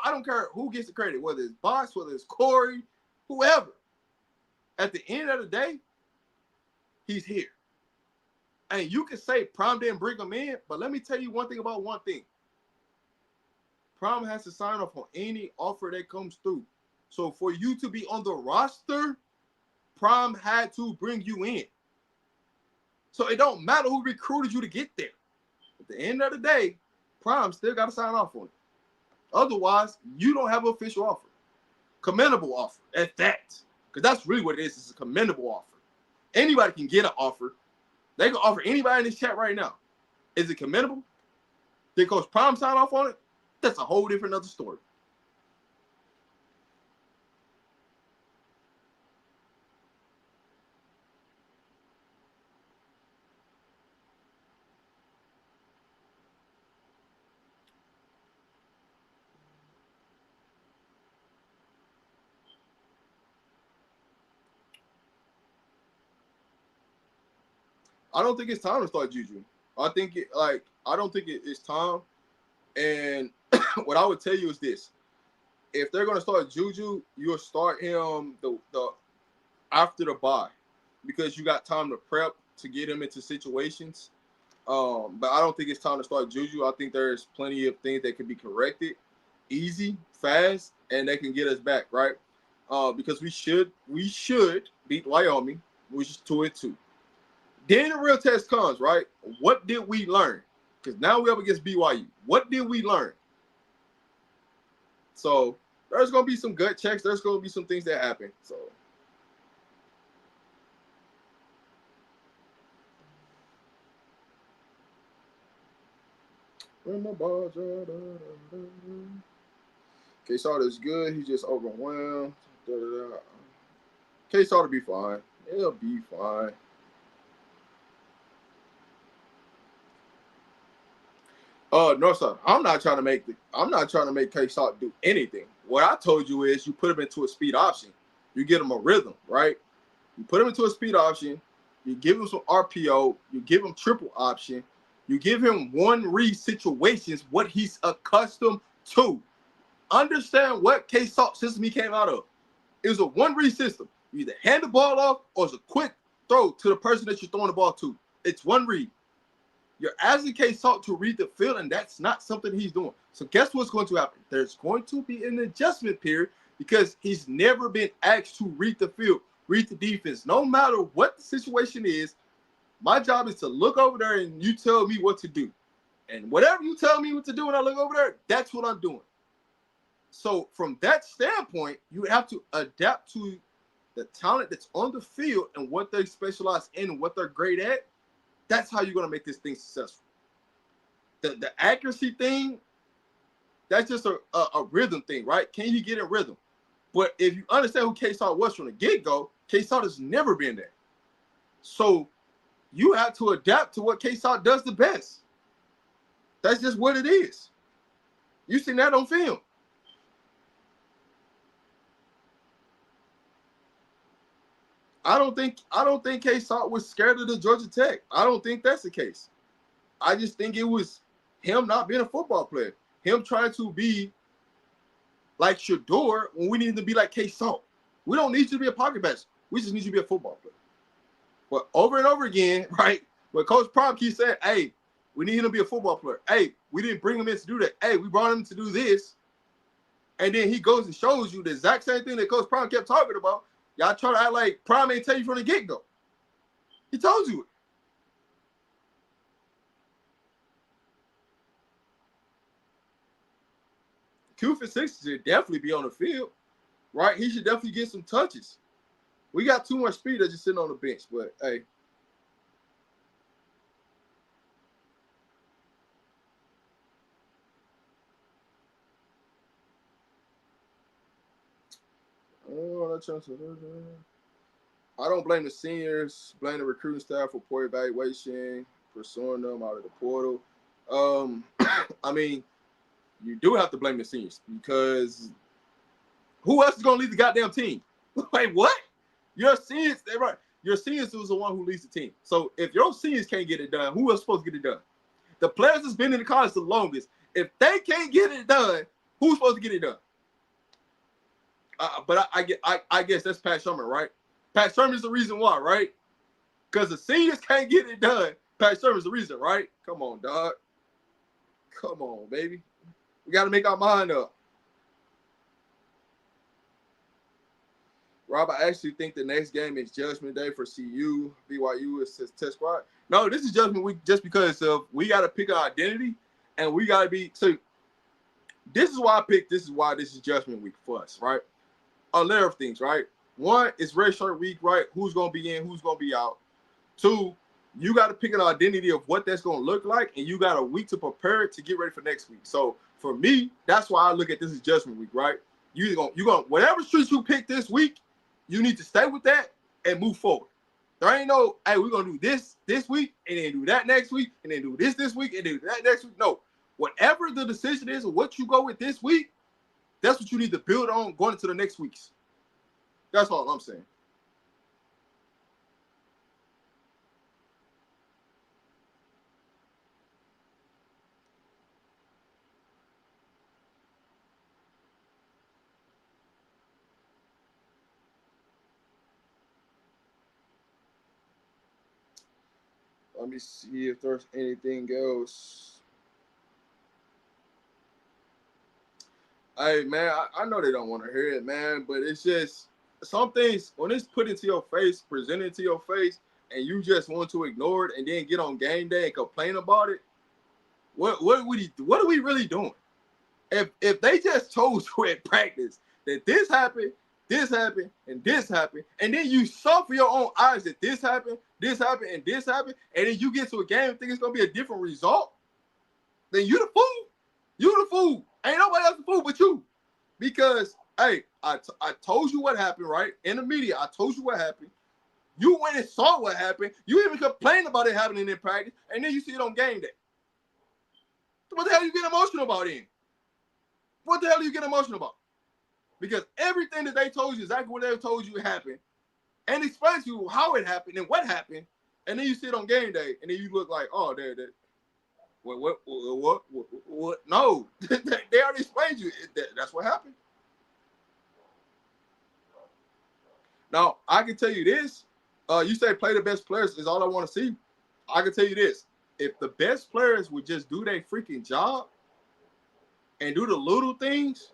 I don't care who gets the credit, whether it's Box, whether it's Corey, whoever. At the end of the day, he's here. And you can say Prime didn't bring him in, but let me tell you one thing about one thing. Prime has to sign off on any offer that comes through. So for you to be on the roster, Prime had to bring you in. So it don't matter who recruited you to get there. At the end of the day, Prime still got to sign off on it. Otherwise, you don't have an official offer. Commendable offer at that. Because that's really what it is. It's a commendable offer. Anybody can get an offer. They can offer anybody in this chat right now. Is it commendable? Did Coach Prime sign off on it? That's a whole different other story. I don't think it's time to start Juju. I don't think it's time. And what I would tell you is this: if they're gonna start Juju, you'll start him the after the bye, because you got time to prep to get him into situations. But I don't think it's time to start Juju. I think there's plenty of things that can be corrected, easy, fast, and they can get us back, right? Because we should beat Wyoming, which is 2-2. Then the real test comes, right? What did we learn? Because now we're up against BYU. What did we learn? So there's going to be some gut checks. There's going to be some things that happen. So K-Salt is good. He's just overwhelmed. K-Salt will be fine. It'll be fine. No, sir. I'm not trying to make K-Salt do anything. What I told you is you put him into a speed option. You get him a rhythm, right? You put him into a speed option. You give him some RPO. You give him triple option. You give him one read situations, what he's accustomed to. Understand what K-Salt system he came out of. It was a one read system. You either hand the ball off or it's a quick throw to the person that you're throwing the ball to. It's one read. You're asking K-Salt to read the field, and that's not something he's doing. So guess what's going to happen? There's going to be an adjustment period because he's never been asked to read the field, read the defense. No matter what the situation is, my job is to look over there and you tell me what to do. And whatever you tell me what to do when I look over there, that's what I'm doing. So from that standpoint, you have to adapt to the talent that's on the field and what they specialize in and what they're great at. That's how you're going to make this thing successful. The accuracy thing, that's just a rhythm thing, right? Can you get in rhythm? But if you understand who K-Salt was from the get-go, K-Salt has never been there. So you have to adapt to what K-Salt does the best. That's just what it is. You seen that on film. I don't think K-Salt was scared of the Georgia Tech. I don't think that's the case. I just think it was him not being a football player. Him trying to be like Shador when we need to be like K-Salt. We don't need you to be a pocket passer. We just need you to be a football player. But over and over again, right, when Coach Prime keeps saying, hey, we need him to be a football player. Hey, we didn't bring him in to do that. Hey, we brought him to do this. And then he goes and shows you the exact same thing that Coach Prime kept talking about. Y'all try to act like Prime ain't tell you from the get-go. He told you it. Q for 6 should definitely be on the field, right? He should definitely get some touches. We got too much speed that's just sitting on the bench, but hey. I don't blame the seniors, blame the recruiting staff for poor evaluation, pursuing them out of the portal. I mean, you do have to blame the seniors because who else is going to lead the goddamn team? Wait, what? Your seniors, they're right. Your seniors was the one who leads the team. So if your seniors can't get it done, who else is supposed to get it done? The players that's been in the college the longest. If they can't get it done, who's supposed to get it done? But I guess that's Pat Sherman, right? Pat Sherman's the reason why, right? Because the seniors can't get it done. Pat Sherman's the reason, right? Come on, dog. Come on, baby. We got to make our mind up. Rob, I actually think the next game is Judgment Day for CU. BYU is test squad. No, this is Judgment Week just because of we got to pick our identity and we got to be – so This is why I picked. This is why this is judgment week for us, right? A layer of things, right? One, it's redshirt week, right? Who's gonna be in? Who's gonna be out? Two, you got to pick an identity of what that's gonna look like, and you got a week to prepare it to get ready for next week. So for me, that's why I look at this as judgment week, right? You gonna whatever streets you pick this week, you need to stay with that and move forward. There ain't no, hey, we're gonna do this week and then do that next week and then do this week and then do that next week. No, whatever the decision is or what you go with this week, that's what you need to build on going into the next weeks. That's all I'm saying. Let me see if there's anything else. Hey, man, I know they don't want to hear it, man, but it's just some things, when it's put into your face, presented to your face, and you just want to ignore it and then get on game day and complain about it, what are we really doing? If they just told you at practice that this happened, and this happened, and then you saw for your own eyes that this happened, and this happened, and then you get to a game and think it's gonna be a different result, then you the fool. You the fool. Ain't nobody else the fool but you. Because, hey, I told you what happened, right? In the media, I told you what happened. You went and saw what happened. You even complained about it happening in practice, and then you see it on game day. What the hell you get emotional about then? What the hell do you get emotional about? Because everything that they told you, exactly what they told you happened, and explain to you how it happened and what happened, and then you see it on game day, and then you look like, oh, there. What? No, they already explained you. That's what happened. Now, I can tell you this. You say play the best players is all I want to see. I can tell you this. If the best players would just do their freaking job and do the little things,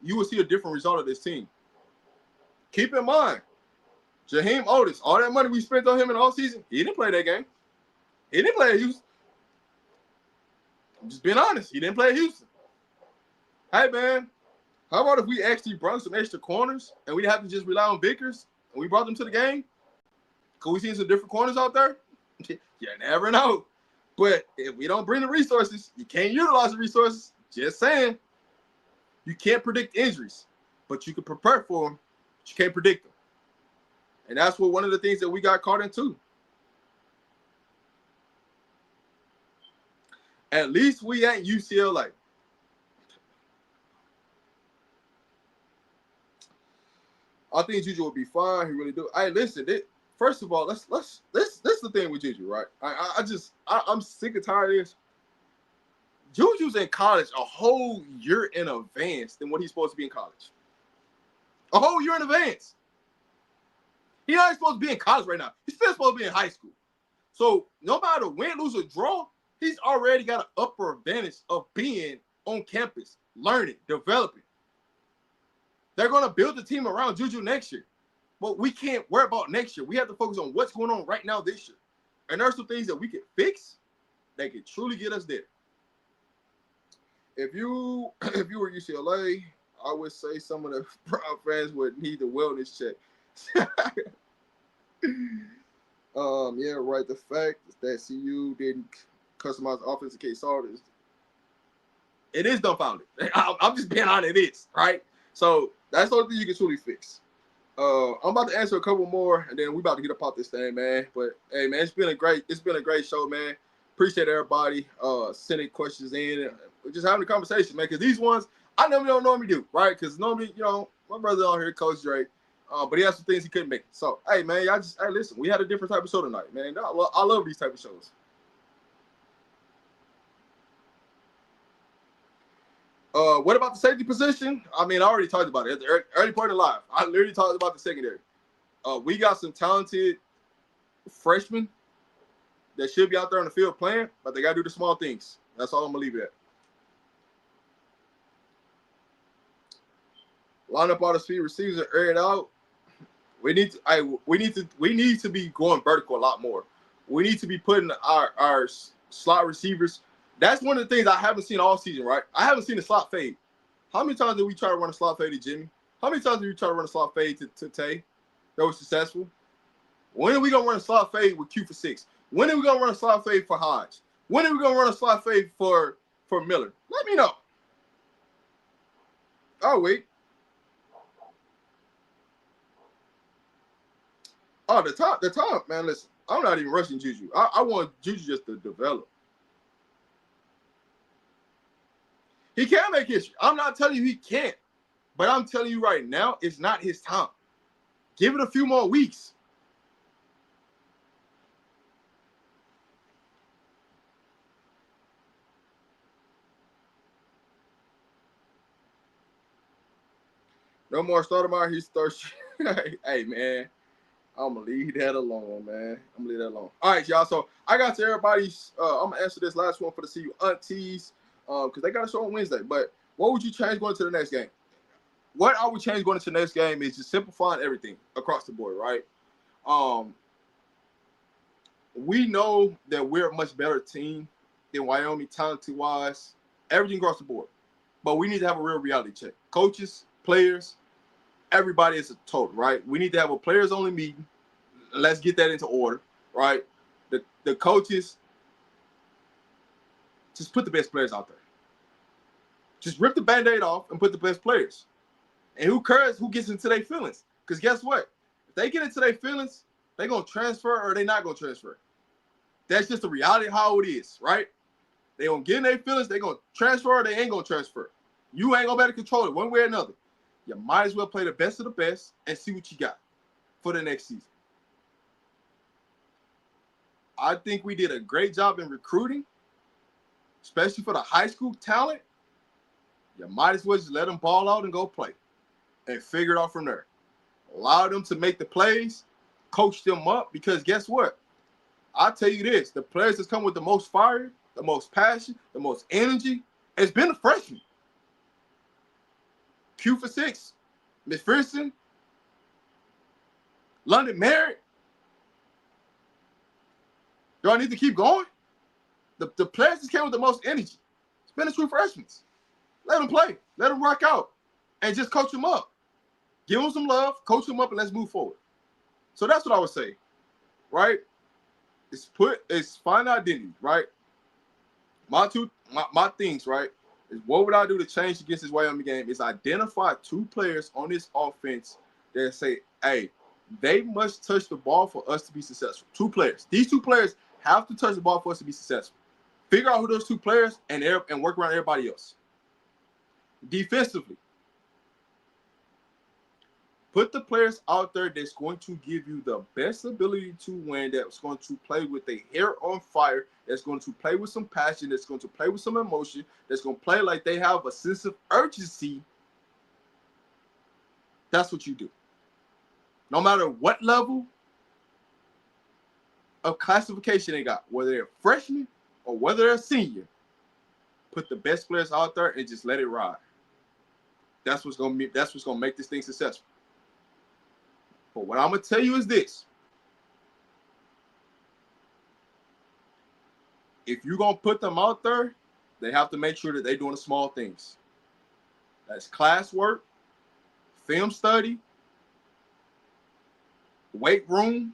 you will see a different result of this team. Keep in mind, Jaheim Otis, all that money we spent on him in the offseason, he didn't play that game. He didn't play at Houston. I'm just being honest. He didn't play at Houston. Hey, man, how about if we actually brought some extra corners and we didn't have to just rely on Vickers and we brought them to the game? Could we see some different corners out there? You never know. But if we don't bring the resources, you can't utilize the resources. Just saying. You can't predict injuries, but you can prepare for them. But you can't predict them. And that's what one of the things that we got caught into. At least we ain't UCLA. I think Juju will be fine. He really do. Hey, listen. First of all, let's the thing with Juju, right? I'm sick and tired of this. Juju's in college a whole year in advance than what he's supposed to be in college. A whole year in advance. He's not supposed to be in college right now. He's still supposed to be in high school. So no matter win, lose, or draw, he's already got an upper advantage of being on campus, learning, developing. They're going to build the team around Juju next year. But we can't worry about next year. We have to focus on what's going on right now this year. And there's some things that we can fix that can truly get us there. If you were UCLA, I would say some of the Brown fans would need the wellness check. Yeah, right. The fact that CU didn't customize the offense in case starters, it is dumbfounded. I'm just being honest, it is, right? So that's the only thing you can truly fix. I'm about to answer a couple more, and then we about to get up out this thing, man. But hey, man, it's been a great show, man. Appreciate everybody sending questions in. We're just having a conversation, man. Because these ones I don't normally do, right? Because normally, my brother on here, Coach Dre, but he has some things he couldn't make. So, hey, man, listen. We had a different type of show tonight, man. I love these type of shows. What about the safety position? I mean, I already talked about it at the early part of the live. I literally talked about the secondary. We got some talented freshmen that should be out there on the field playing, but they got to do the small things. That's all I'm going to leave it at. Line up all the speed receivers and air it out. We need to be going vertical a lot more. We need to be putting our slot receivers. That's one of the things I haven't seen all season, right? I haven't seen the slot fade. How many times did we try to run a slot fade to Jimmy? How many times did we try to run a slot fade to Tay that was successful? When are we going to run a slot fade with Q for 6? When are we going to run a slot fade for Hodge? When are we going to run a slot fade for Miller? Let me know. Oh, wait. Oh, the top, man, listen. I'm not even rushing Juju. I want Juju just to develop. He can make history. I'm not telling you he can't. But I'm telling you right now, it's not his time. Give it a few more weeks. No more Stoudemire. He starts. Hey, man. I'm going to leave that alone, man. I'm going to leave that alone. All right, y'all. So I got to everybody's. I'm going to answer this last one for the CU aunties because they got a show on Wednesday. But what would you change going to the next game? What I would change going into the next game is just simplifying everything across the board, right? We know that we're a much better team than Wyoming, talented-wise, everything across the board. But we need to have a real reality check. Coaches, players, everybody is a total, right? We need to have a players-only meeting. Let's get that into order, right? The coaches, just put the best players out there. Just rip the Band-Aid off and put the best players. And who cares who gets into their feelings? Because guess what? If they get into their feelings, they're going to transfer or they're not going to transfer. That's just the reality of how it is, right? They going to get in their feelings, they're going to transfer or they ain't going to transfer. You ain't going to be able to control it one way or another. You might as well play the best of the best and see what you got for the next season. I think we did a great job in recruiting, especially for the high school talent. You might as well just let them ball out and go play and figure it out from there. Allow them to make the plays, coach them up, because guess what? I'll tell you this, the players that's come with the most fire, the most passion, the most energy, it's been the freshmen. Q for 6, McPherson, London Merritt. Do I need to keep going? The players that came with the most energy, it's been the true freshmen. Let them play. Let them rock out. And just coach them up. Give them some love, coach them up, and let's move forward. So that's what I would say, right? It's find identity, right? My things, right, is what would I do to change against this Wyoming game is identify 2 players on this offense that say, hey, they must touch the ball for us to be successful. 2 players. These 2 players have to touch the ball for us to be successful. Figure out who those 2 players and work around everybody else. Defensively, put the players out there that's going to give you the best ability to win, that's going to play with their hair on fire, that's going to play with some passion, that's going to play with some emotion, that's going to play like they have a sense of urgency. That's what you do. No matter what level of classification they got, whether they're freshman or whether they're senior, put the best players out there and just let it ride. That's what's going to make this thing successful. But what I'm going to tell you is this. If you're going to put them out there, they have to make sure that they're doing the small things. That's classwork, film study, weight room,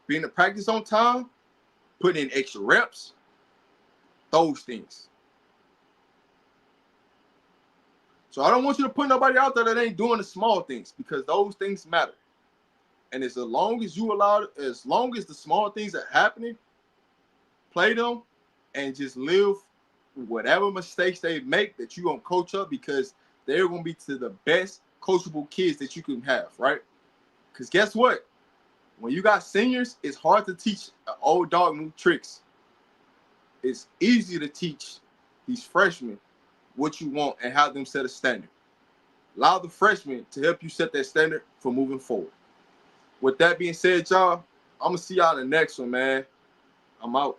being to practice on time, putting in extra reps, those things. So I don't want you to put nobody out there that ain't doing the small things, because those things matter. And as long as the small things are happening, play them and just live whatever mistakes they make that you're going to coach up, because they're going to be to the best coachable kids that you can have, right? Because guess what? When you got seniors, it's hard to teach an old dog new tricks. It's easy to teach these freshmen what you want and have them set a standard. Allow the freshmen to help you set that standard for moving forward. With that being said, y'all, I'm going to see y'all in the next one, man. I'm out.